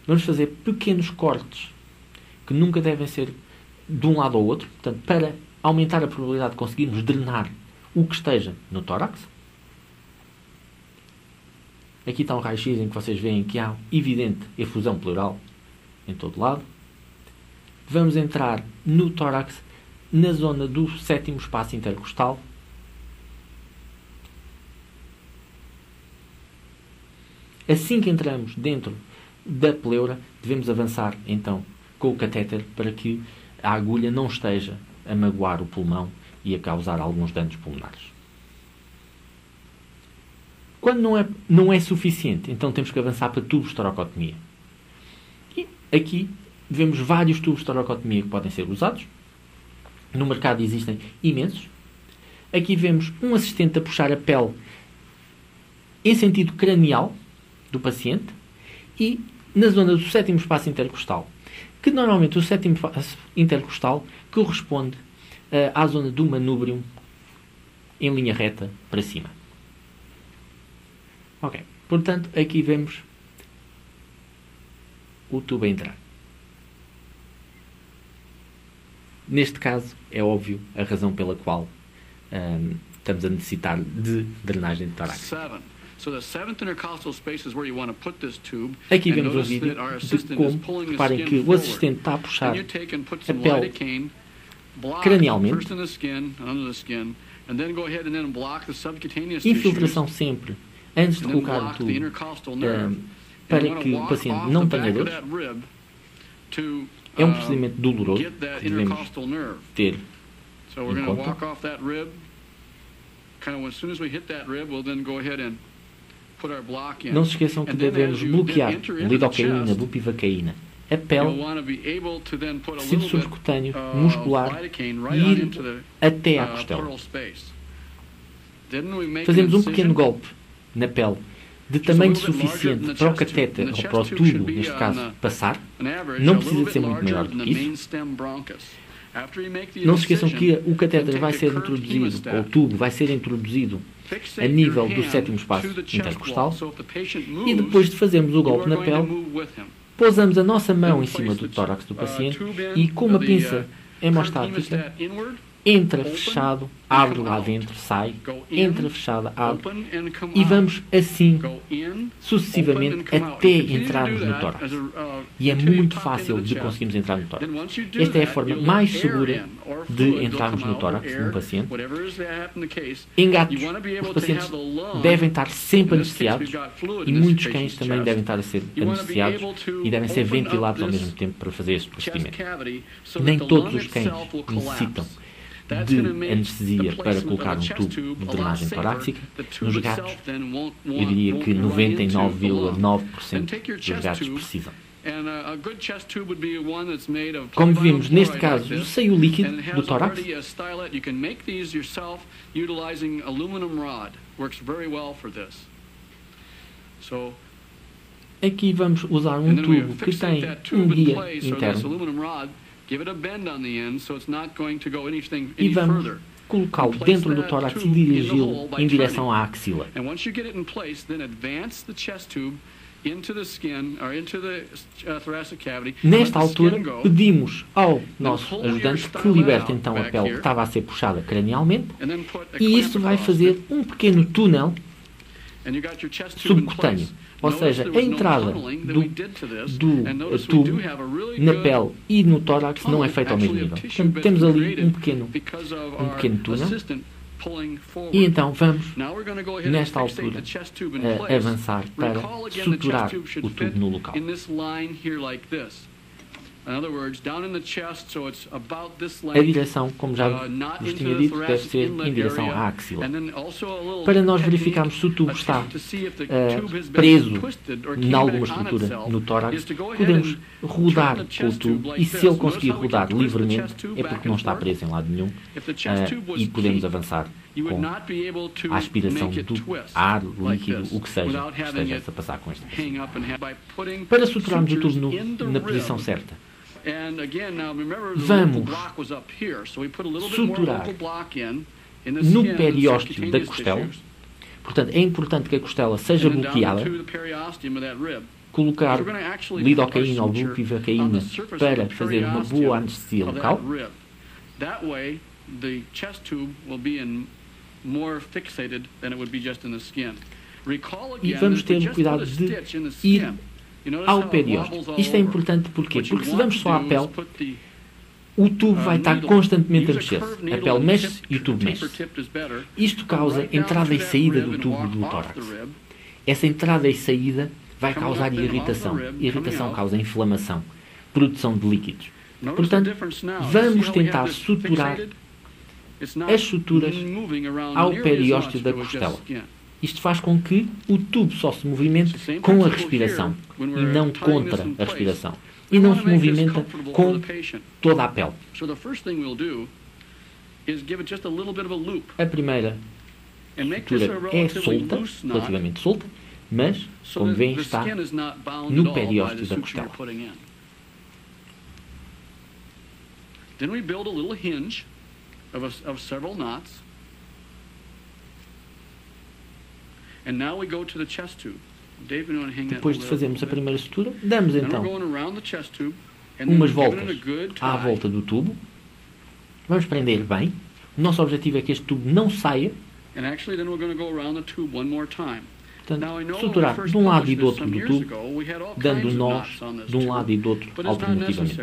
Vamos fazer pequenos cortes, que nunca devem ser de um lado ao outro, portanto, para aumentar a probabilidade de conseguirmos drenar o que esteja no tórax. Aqui está um raio-x em que vocês veem que há evidente efusão pleural em todo lado. Vamos entrar no tórax, na zona do 7º espaço intercostal. Assim que entramos dentro da pleura, devemos avançar então com o catéter para que a agulha não esteja a magoar o pulmão e a causar alguns danos pulmonares. Quando não é suficiente, então temos que avançar para tubos de toracotomia. E aqui vemos vários tubos de toracotomia que podem ser usados. No mercado existem imensos. Aqui vemos um assistente a puxar a pele em sentido cranial do paciente e na zona do 7º espaço intercostal, que normalmente o 7º espaço intercostal corresponde à zona do manúbrium em linha reta para cima. Ok, portanto aqui vemos o tubo a entrar. Neste caso é óbvio a razão pela qual estamos a necessitar de drenagem de tórax. Aqui vemos um vídeo de como, reparem que o assistente está a puxar a pele cranialmente. Infiltração sempre antes de colocar o tubo para que o paciente não tenha dores. É um procedimento doloroso que devemos ter em conta. Não se esqueçam que devemos bloquear lidocaína, bupivacaína, a pele, tecido subcutâneo, muscular e ir até à costela. Fazemos um pequeno golpe na pele de tamanho suficiente para o catéter ou para o tubo, neste caso, passar. Não precisa de ser muito maior do que isso. Não se esqueçam que o catéter vai ser introduzido, ou o tubo vai ser introduzido a nível do 7º espaço intercostal e depois de fazermos o golpe na pele, pousamos a nossa mão em cima do tórax do paciente e com uma pinça hemostática entra fechado, abre lá dentro, sai, entra fechado, abre e vamos assim sucessivamente até entrarmos no tórax. E é muito fácil de conseguirmos entrar no tórax. Esta é a forma mais segura de entrarmos no tórax num paciente. Em gatos, os pacientes devem estar sempre anestesiados e muitos cães também devem estar a ser anestesiados e devem ser ventilados ao mesmo tempo para fazer este procedimento. Nem todos os cães necessitam de anestesia para colocar um tubo de drenagem torácica. Nos gatos, eu diria que 99,9% dos gatos precisam. Como vimos, neste caso, o seio líquido do tórax. Aqui vamos usar um tubo que tem um guia interno. E vamos colocá-lo dentro do tórax e dirigi-lo em direção à axila. Nesta altura, pedimos ao nosso ajudante que liberte então a pele que estava a ser puxada cranialmente e isso vai fazer um pequeno túnel subcutâneo. Ou seja, a entrada do tubo na pele e no tórax não é feita ao mesmo nível. Portanto, temos ali um pequeno túnel. E então vamos, nesta altura, avançar para suturar o tubo no local. A direção, como já vos tinha dito, deve ser em direção à axila. Para nós verificarmos se o tubo está preso em alguma estrutura no tórax, podemos rodar com o tubo e se ele conseguir rodar livremente é porque não está preso em lado nenhum e podemos avançar com a aspiração do ar, líquido, o que seja que esteja a passar com este processo. Para suturarmos o tubo na posição certa, vamos suturar no periósteo da costela. Portanto, é importante que a costela seja bloqueada, colocar lidocaína ou bupivacaína para fazer uma boa anestesia local. E vamos ter cuidado de ir ao periósteo. Isto é importante porquê? Porque se vamos só à pele, o tubo vai estar constantemente a mexer-se. A pele mexe-se e o tubo mexe-se. Isto causa entrada e saída do tubo do tórax. Essa entrada e saída vai causar irritação. Irritação causa inflamação, produção de líquidos. Portanto, vamos tentar suturar as suturas ao periósteo da costela. Isto faz com que o tubo só se movimente com a respiração e não contra a respiração. E não se movimenta com toda a pele. A primeira sutura é solta, relativamente solta, mas, como veem, está no periósteo da costela. Then we build a little hinge of several knots. And now we go to the chest tube. Depois de fazermos a primeira sutura, damos então umas voltas à volta do tubo. Vamos prender bem. O nosso objetivo é que este tubo não saia. Portanto, suturar de um lado e do outro do tubo, dando nós de um lado e do outro alternativamente.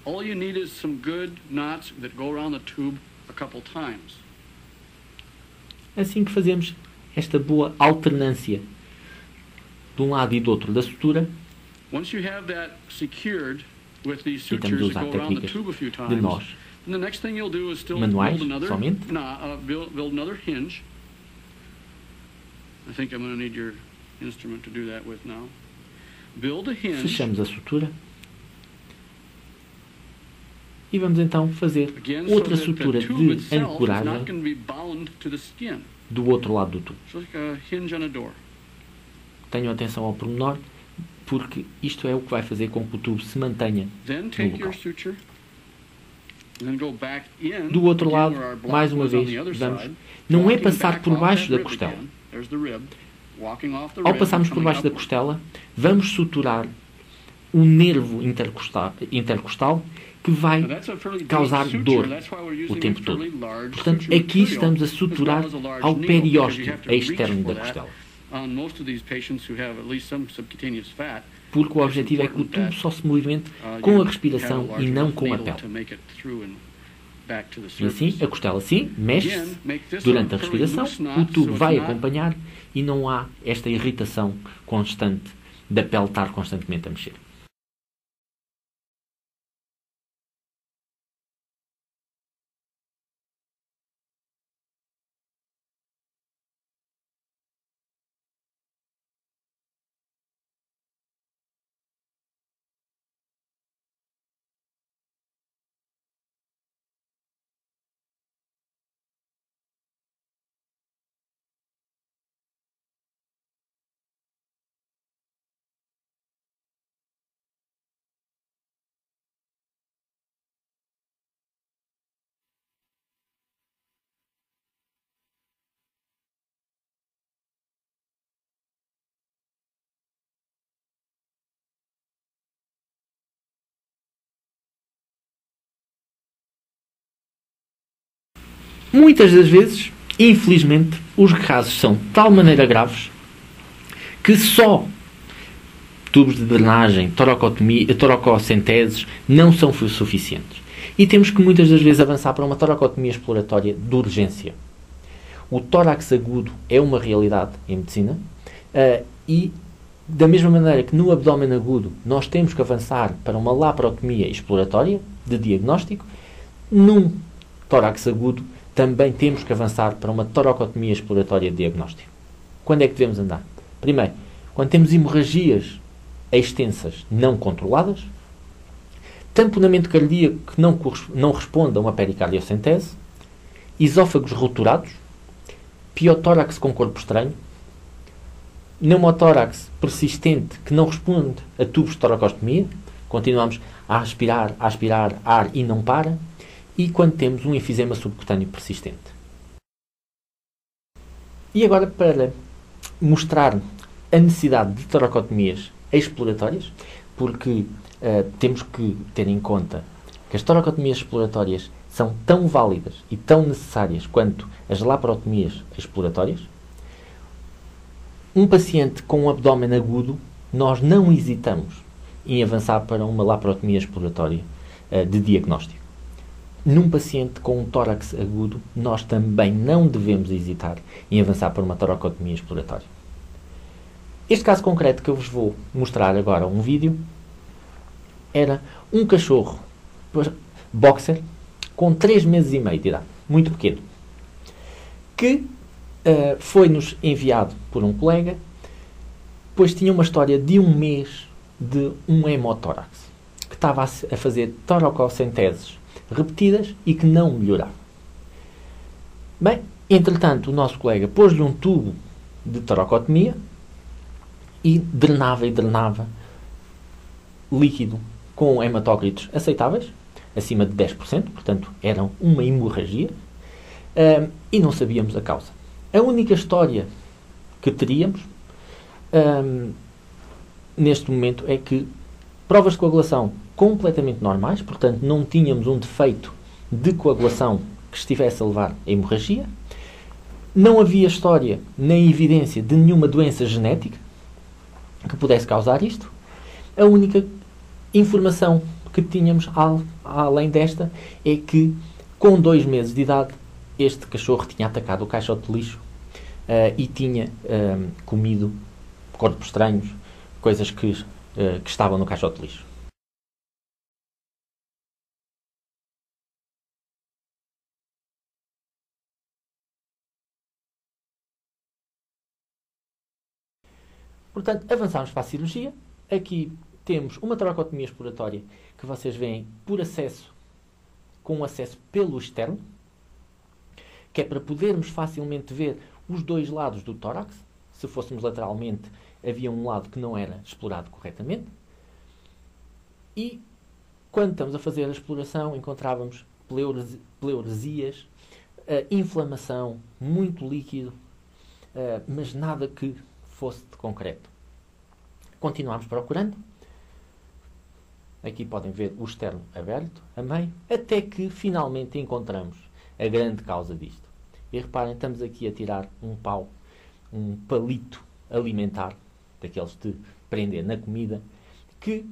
All you need is some good knots that go around the tube a couple times. Assim que fazemos esta boa alternância de um lado e do outro da sutura, Once you have that secured with these e estamos a sutures usar that go around the técnicas tube a few de times, nós, the next thing you'll do is still manuais, build another somente. build another hinge. I think I'm going to need your instrument to do that with now. Build a hinge. Fechamos a sutura. E vamos então fazer Again, outra so that sutura the tube de itself is ancoragem not going to be bound to the skin. do outro lado do tubo. It's like a hinge on a door. Tenham atenção ao pormenor, porque isto é o que vai fazer com que o tubo se mantenha Then no take local. your suture and then go back in. Do outro again, lado, where our block mais uma was on vez, the other vamos, side. não é Walking passar back por off baixo that da rib costela. again. There's the rib. Walking off the Ao rib, passarmos por coming baixo da upward. costela, vamos suturar um nervo intercostal que vai Now, that's a fairly deep causar suture. dor That's why we're using o tempo a todo. fairly large Portanto, suture aqui material, estamos a which suturar allows a large ao needle, because you periósteo have to reach externo for da that costela. on most of these patients who have at least some subcutaneous fat. Porque o objetivo é que o tubo só se movimente com a respiração e não com a pele. E assim, a costela sim, mexe-se durante a respiração, o tubo vai acompanhar e não há esta irritação constante da pele estar constantemente a mexer. Muitas das vezes, infelizmente, os casos são de tal maneira graves que só tubos de drenagem, toracocenteses não são suficientes. E temos que muitas das vezes avançar para uma toracotomia exploratória de urgência. O tórax agudo é uma realidade em medicina e Da mesma maneira que no abdômen agudo nós temos que avançar para uma laparotomia exploratória de diagnóstico, num tórax agudo também temos que avançar para uma toracotomia exploratória de diagnóstico. Quando é que devemos andar? Primeiro, quando temos hemorragias extensas não controladas, tamponamento cardíaco que não responde a uma pericardiocentese, esófagos roturados, piotórax com corpo estranho, pneumotórax persistente que não responde a tubos de toracostomia, continuamos a aspirar ar e não para, e quando temos um enfisema subcutâneo persistente. E agora, para mostrar a necessidade de toracotomias exploratórias, porque temos que ter em conta que as toracotomias exploratórias são tão válidas e tão necessárias quanto as laparotomias exploratórias. Um paciente com um abdômen agudo, nós não hesitamos em avançar para uma laparotomia exploratória de diagnóstico. Num paciente com um tórax agudo, nós também não devemos hesitar em avançar para uma toracotomia exploratória. Este caso concreto que eu vos vou mostrar agora um vídeo era um cachorro boxer com 3 meses e meio de idade, muito pequeno, que foi-nos enviado por um colega, pois tinha uma história de 1 mês de um hemotórax, que estava a fazer toracocenteses repetidas e que não melhorava. Bem, entretanto, o nosso colega pôs-lhe um tubo de toracotomia e drenava líquido com hematócritos aceitáveis, acima de 10%, portanto, eram uma hemorragia, e não sabíamos a causa. A única história que teríamos neste momento é que provas de coagulação completamente normais, portanto, não tínhamos um defeito de coagulação que estivesse a levar a hemorragia, não havia história nem evidência de nenhuma doença genética que pudesse causar isto. A única informação que tínhamos, além desta, é que com 2 meses de idade este cachorro tinha atacado o caixote de lixo e tinha comido corpos estranhos, coisas que estavam no caixote de lixo. Portanto, avançámos para a cirurgia. Aqui temos uma toracotomia exploratória que vocês veem com acesso pelo externo, que é para podermos facilmente ver os 2 lados do tórax. Se fôssemos lateralmente, havia um lado que não era explorado corretamente. E, quando estamos a fazer a exploração, encontrávamos pleuresias, inflamação, muito líquido, mas nada que fosse de concreto. Continuámos procurando. Aqui podem ver o externo aberto, a meio, até que finalmente encontramos a grande causa disto. E reparem, estamos aqui a tirar um palito alimentar, daqueles de prender na comida, que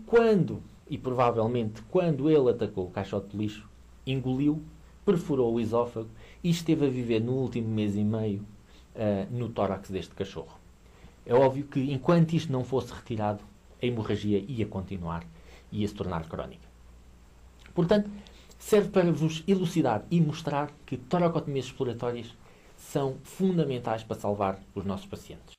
provavelmente quando ele atacou o caixote de lixo, engoliu, perfurou o esófago e esteve a viver no último mês e meio no tórax deste cachorro. É óbvio que enquanto isto não fosse retirado, a hemorragia ia continuar e ia se tornar crónica. Portanto, serve para vos elucidar e mostrar que toracotomias exploratórias são fundamentais para salvar os nossos pacientes.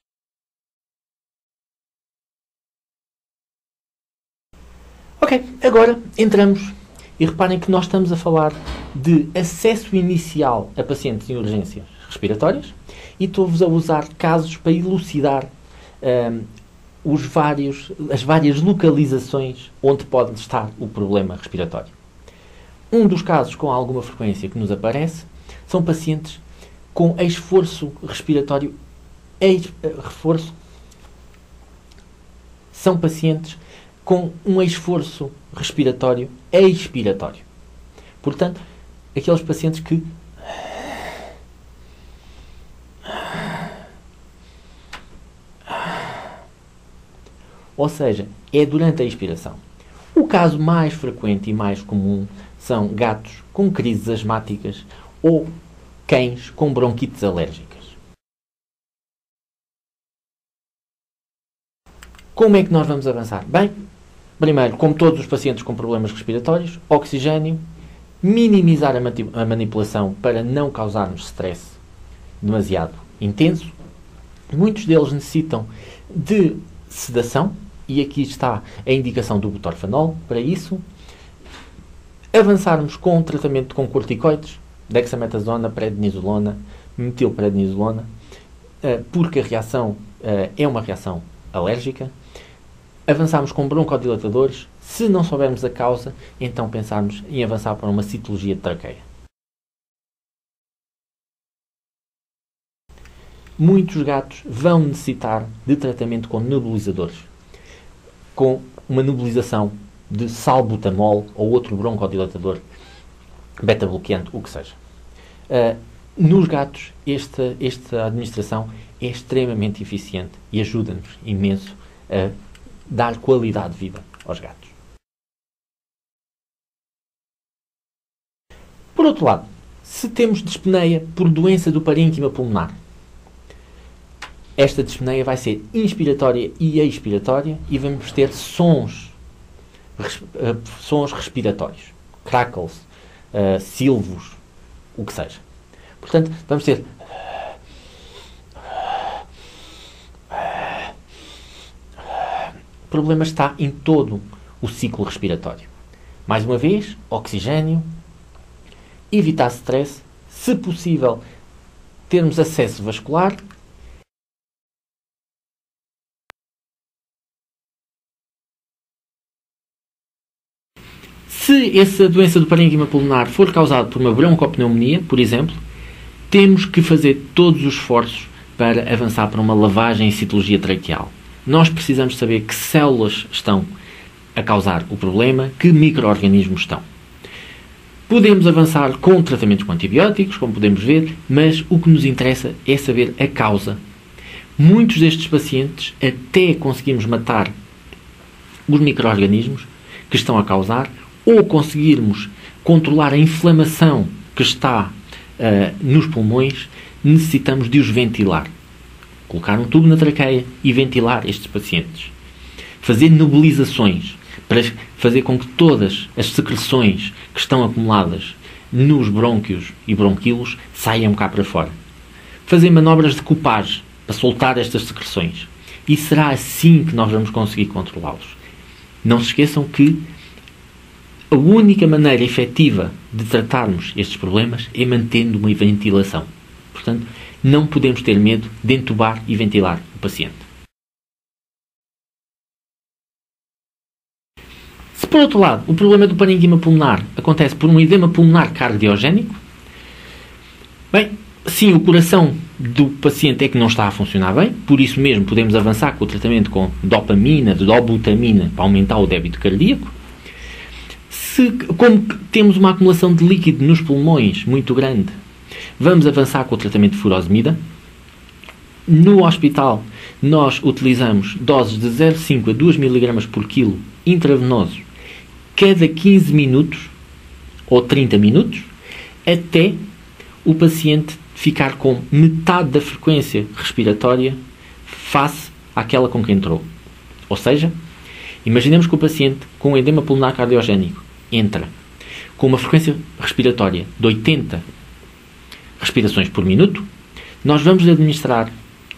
Ok, agora entramos e reparem que nós estamos a falar de acesso inicial a pacientes em urgências respiratórias e estou-vos a usar casos para elucidar as várias localizações onde pode estar o problema respiratório. Um dos casos com alguma frequência que nos aparece são pacientes com esforço respiratório. São pacientes com um esforço respiratório expiratório. Portanto, aqueles pacientes que ou seja, é durante a expiração. O caso mais frequente e mais comum são gatos com crises asmáticas ou cães com bronquites alérgicas. Como é que nós vamos avançar? Bem, primeiro, como todos os pacientes com problemas respiratórios, oxigênio, minimizar a manipulação para não causarmos stress demasiado intenso. Muitos deles necessitam de sedação, e aqui está a indicação do butorfanol para isso. Avançarmos com tratamento com corticoides, dexametasona, prednisolona, metilprednisolona, porque a reação é uma reação alérgica. Avançarmos com broncodilatadores. Se não soubermos a causa, então pensarmos em avançar para uma citologia de traqueia. Muitos gatos vão necessitar de tratamento com nebulizadores, com uma nebulização de salbutamol ou outro broncodilatador, beta-bloqueante, o que seja. Nos gatos, esta administração é extremamente eficiente e ajuda-nos imenso a dar qualidade de vida aos gatos. Por outro lado, se temos dispneia por doença do parênquima pulmonar, esta dispneia vai ser inspiratória e expiratória e vamos ter sons respiratórios, crackles, silvos, o que seja. Portanto, vamos ter o problema está em todo o ciclo respiratório. Mais uma vez, oxigênio, evitar stress, se possível, termos acesso vascular. Se essa doença do parênquima pulmonar for causada por uma broncopneumonia, por exemplo, temos que fazer todos os esforços para avançar para uma lavagem e citologia traqueal. Nós precisamos saber que células estão a causar o problema, que micro-organismos estão. Podemos avançar com tratamentos com antibióticos, como podemos ver, mas o que nos interessa é saber a causa. Muitos destes pacientes até conseguimos matar os micro-organismos que estão a causar, ou conseguirmos controlar a inflamação que está nos pulmões, necessitamos de os ventilar. Colocar um tubo na traqueia e ventilar estes pacientes. Fazer nebulizações para fazer com que todas as secreções que estão acumuladas nos brônquios e bronquíolos saiam cá para fora. Fazer manobras de cupagem para soltar estas secreções. E será assim que nós vamos conseguir controlá-los. Não se esqueçam que a única maneira efetiva de tratarmos estes problemas é mantendo uma ventilação. Portanto, não podemos ter medo de entubar e ventilar o paciente. Se, por outro lado, o problema do parênquima pulmonar acontece por um edema pulmonar cardiogénico, bem, sim, o coração do paciente é que não está a funcionar bem, por isso mesmo podemos avançar com o tratamento com dopamina, dobutamina, para aumentar o débito cardíaco. Como temos uma acumulação de líquido nos pulmões muito grande, vamos avançar com o tratamento de furosemida. No hospital, nós utilizamos doses de 0,5 a 2 mg por quilo intravenosos cada 15 minutos ou 30 minutos, até o paciente ficar com metade da frequência respiratória face àquela com que entrou. Ou seja, imaginemos que o paciente com edema pulmonar cardiogénico entra com uma frequência respiratória de 80 respirações por minuto, nós vamos administrar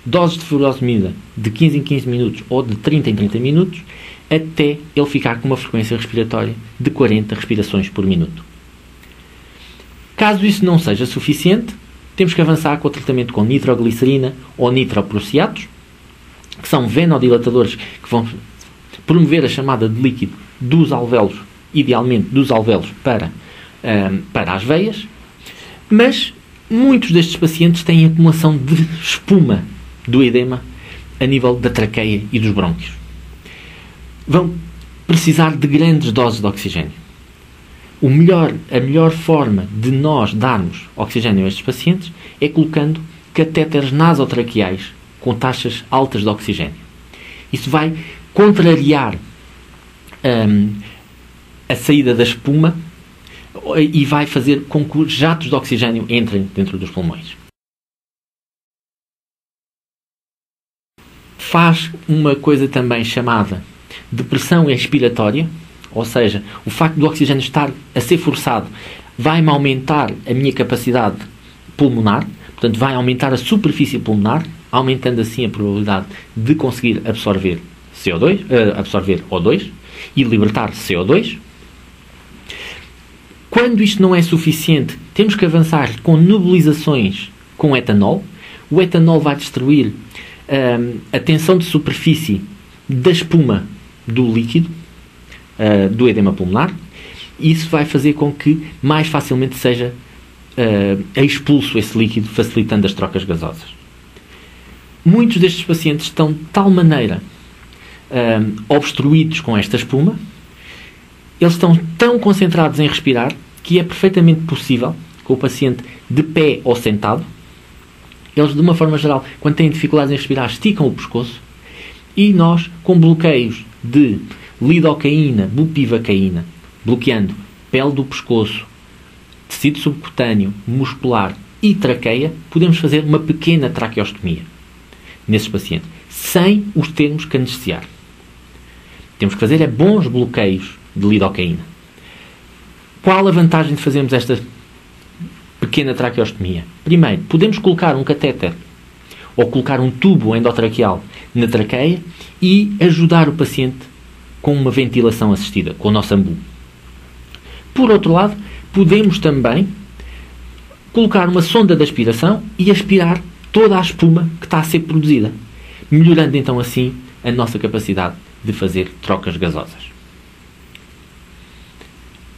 doses de furosemida de 15 em 15 minutos ou de 30 em 30 minutos até ele ficar com uma frequência respiratória de 40 respirações por minuto. Caso isso não seja suficiente, temos que avançar com o tratamento com nitroglicerina ou nitroprussiatos, que são venodilatadores que vão promover a chamada de líquido dos alvéolos, idealmente dos alvéolos para as veias, mas muitos destes pacientes têm acumulação de espuma do edema a nível da traqueia e dos brônquios. Vão precisar de grandes doses de oxigênio. A melhor forma de nós darmos oxigênio a estes pacientes é colocando catéteres nasotraqueais com taxas altas de oxigênio. Isso vai contrariar a saída da espuma e vai fazer com que os jatos de oxigênio entrem dentro dos pulmões. faz uma coisa também chamada de pressão expiratória, ou seja, o facto do oxigênio estar a ser forçado vai-me aumentar a minha capacidade pulmonar, portanto vai aumentar a superfície pulmonar, aumentando assim a probabilidade de conseguir absorver absorver O2 e libertar CO2. Quando isto não é suficiente, temos que avançar com nebulizações com etanol. O etanol vai destruir a tensão de superfície da espuma do líquido, do edema pulmonar. Isso vai fazer com que mais facilmente seja expulso esse líquido, facilitando as trocas gasosas. Muitos destes pacientes estão de tal maneira obstruídos com esta espuma, eles estão tão concentrados em respirar que é perfeitamente possível, com o paciente de pé ou sentado, eles, de uma forma geral, quando têm dificuldades em respirar, esticam o pescoço, e nós, com bloqueios de lidocaína, bupivacaína, bloqueando pele do pescoço, tecido subcutâneo, muscular e traqueia, podemos fazer uma pequena traqueostomia nesses pacientes, sem os termos que anestesiar. Temos que fazer bons bloqueios de lidocaína. Qual a vantagem de fazermos esta pequena traqueostomia? Primeiro, podemos colocar um catéter ou colocar um tubo endotraqueal na traqueia e ajudar o paciente com uma ventilação assistida, com o nosso ambu. Por outro lado, podemos também colocar uma sonda de aspiração e aspirar toda a espuma que está a ser produzida, melhorando então assim a nossa capacidade de fazer trocas gasosas.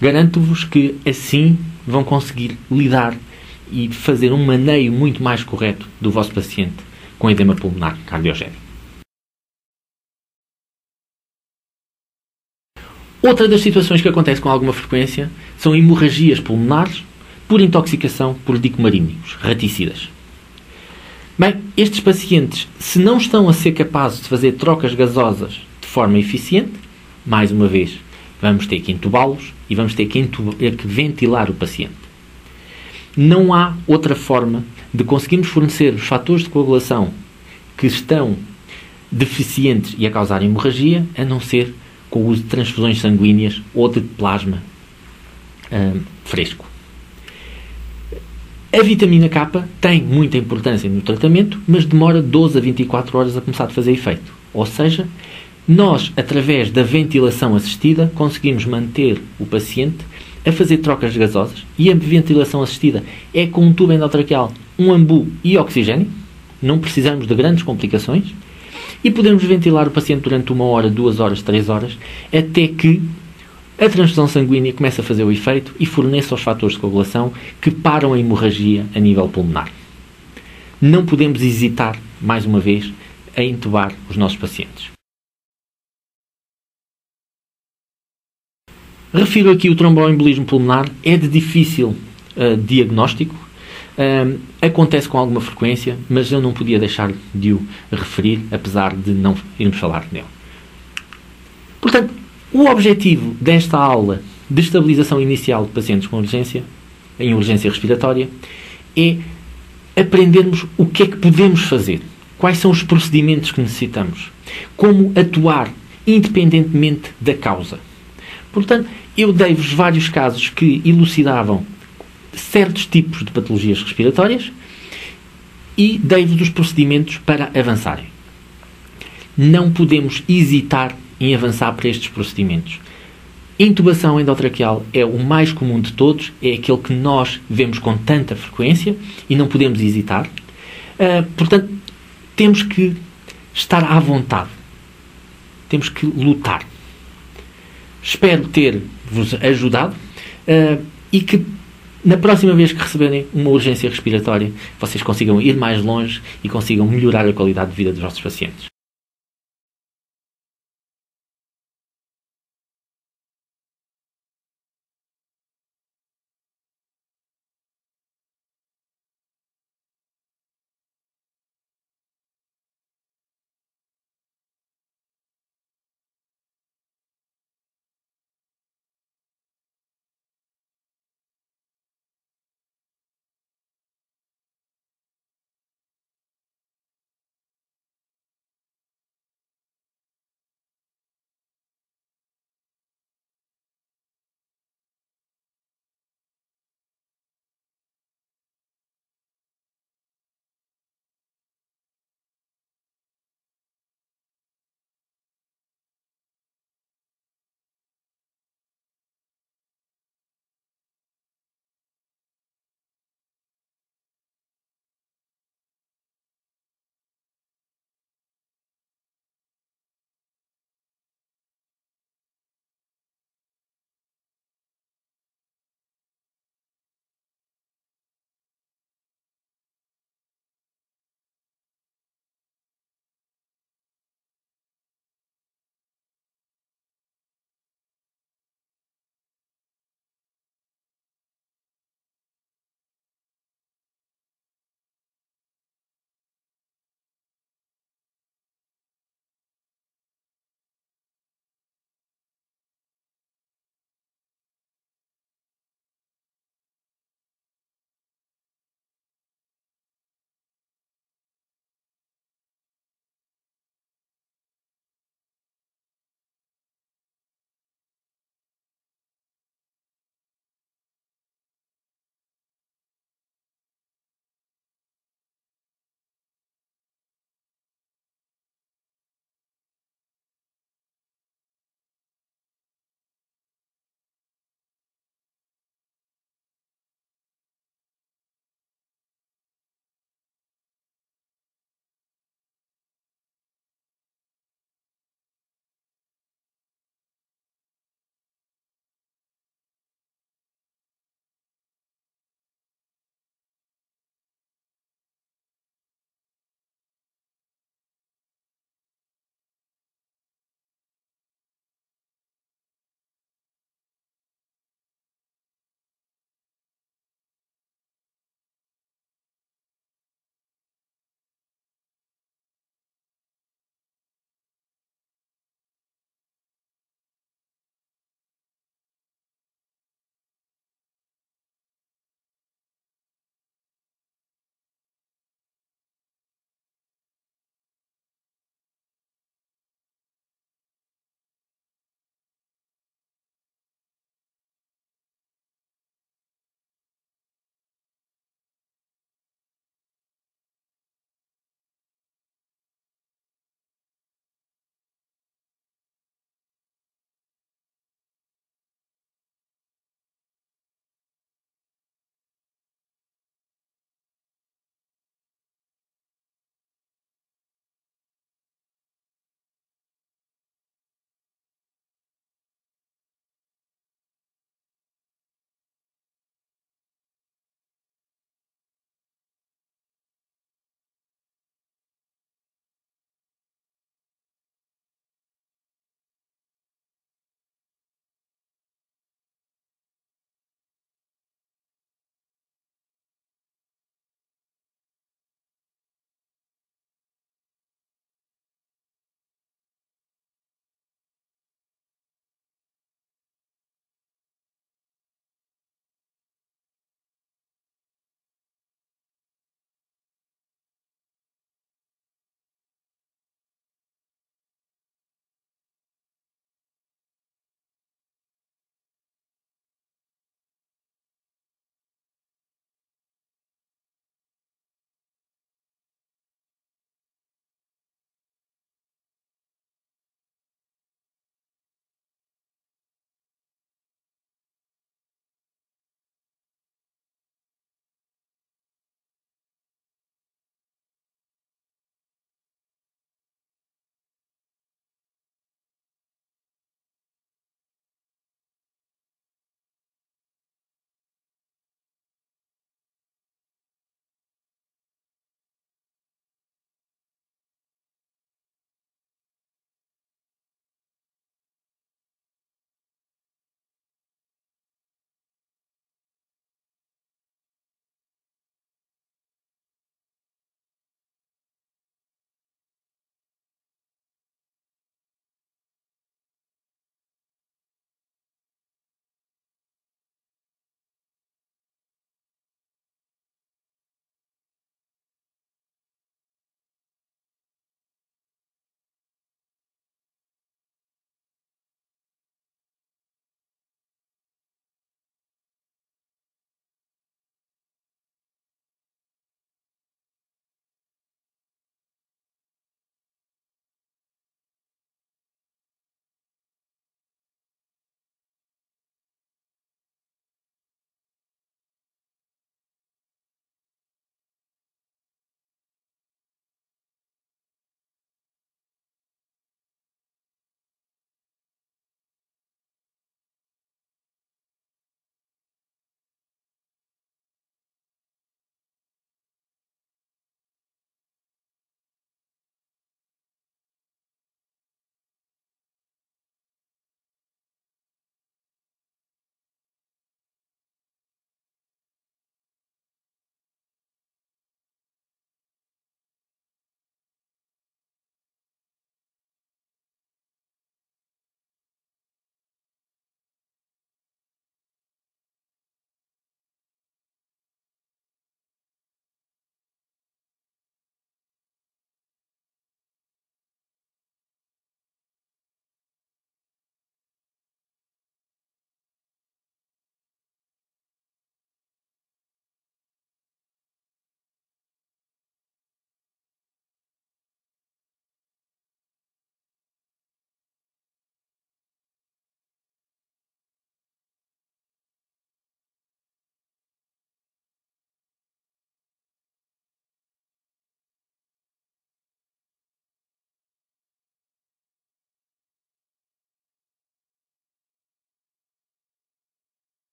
Garanto-vos que assim vão conseguir lidar e fazer um maneio muito mais correto do vosso paciente com edema pulmonar cardiogénico. Outra das situações que acontece com alguma frequência são hemorragias pulmonares por intoxicação por dicomarínicos, raticidas. Bem, estes pacientes, se não estão a ser capazes de fazer trocas gasosas de forma eficiente, mais uma vez, vamos ter que entubá-los e vamos ter que ventilar o paciente. Não há outra forma de conseguirmos fornecer os fatores de coagulação que estão deficientes e a causar hemorragia, a não ser com o uso de transfusões sanguíneas ou de plasma fresco. A vitamina K tem muita importância no tratamento, mas demora 12 a 24 horas a começar a fazer efeito. Ou seja, nós, através da ventilação assistida, conseguimos manter o paciente a fazer trocas gasosas, e a ventilação assistida é com um tubo endotraqueal, um ambu e oxigênio, não precisamos de grandes complicações, e podemos ventilar o paciente durante 1 hora, 2 horas, 3 horas, até que a transfusão sanguínea comece a fazer o efeito e forneça os fatores de coagulação que param a hemorragia a nível pulmonar. Não podemos hesitar, mais uma vez, a intubar os nossos pacientes. Refiro aqui o tromboembolismo pulmonar, é de difícil diagnóstico, acontece com alguma frequência, mas eu não podia deixar de o referir, apesar de não irmos falar nele. Portanto, o objetivo desta aula de estabilização inicial de pacientes com urgência, em urgência respiratória, é aprendermos o que é que podemos fazer, quais são os procedimentos que necessitamos, como atuar independentemente da causa. Portanto, eu dei-vos vários casos que elucidavam certos tipos de patologias respiratórias e dei-vos os procedimentos para avançarem. Não podemos hesitar em avançar para estes procedimentos. Intubação endotraqueal é o mais comum de todos, é aquele que nós vemos com tanta frequência e não podemos hesitar. Portanto, temos que estar à vontade. Temos que lutar. Espero ter-vos ajudado e que na próxima vez que receberem uma urgência respiratória vocês consigam ir mais longe e consigam melhorar a qualidade de vida dos vossos pacientes.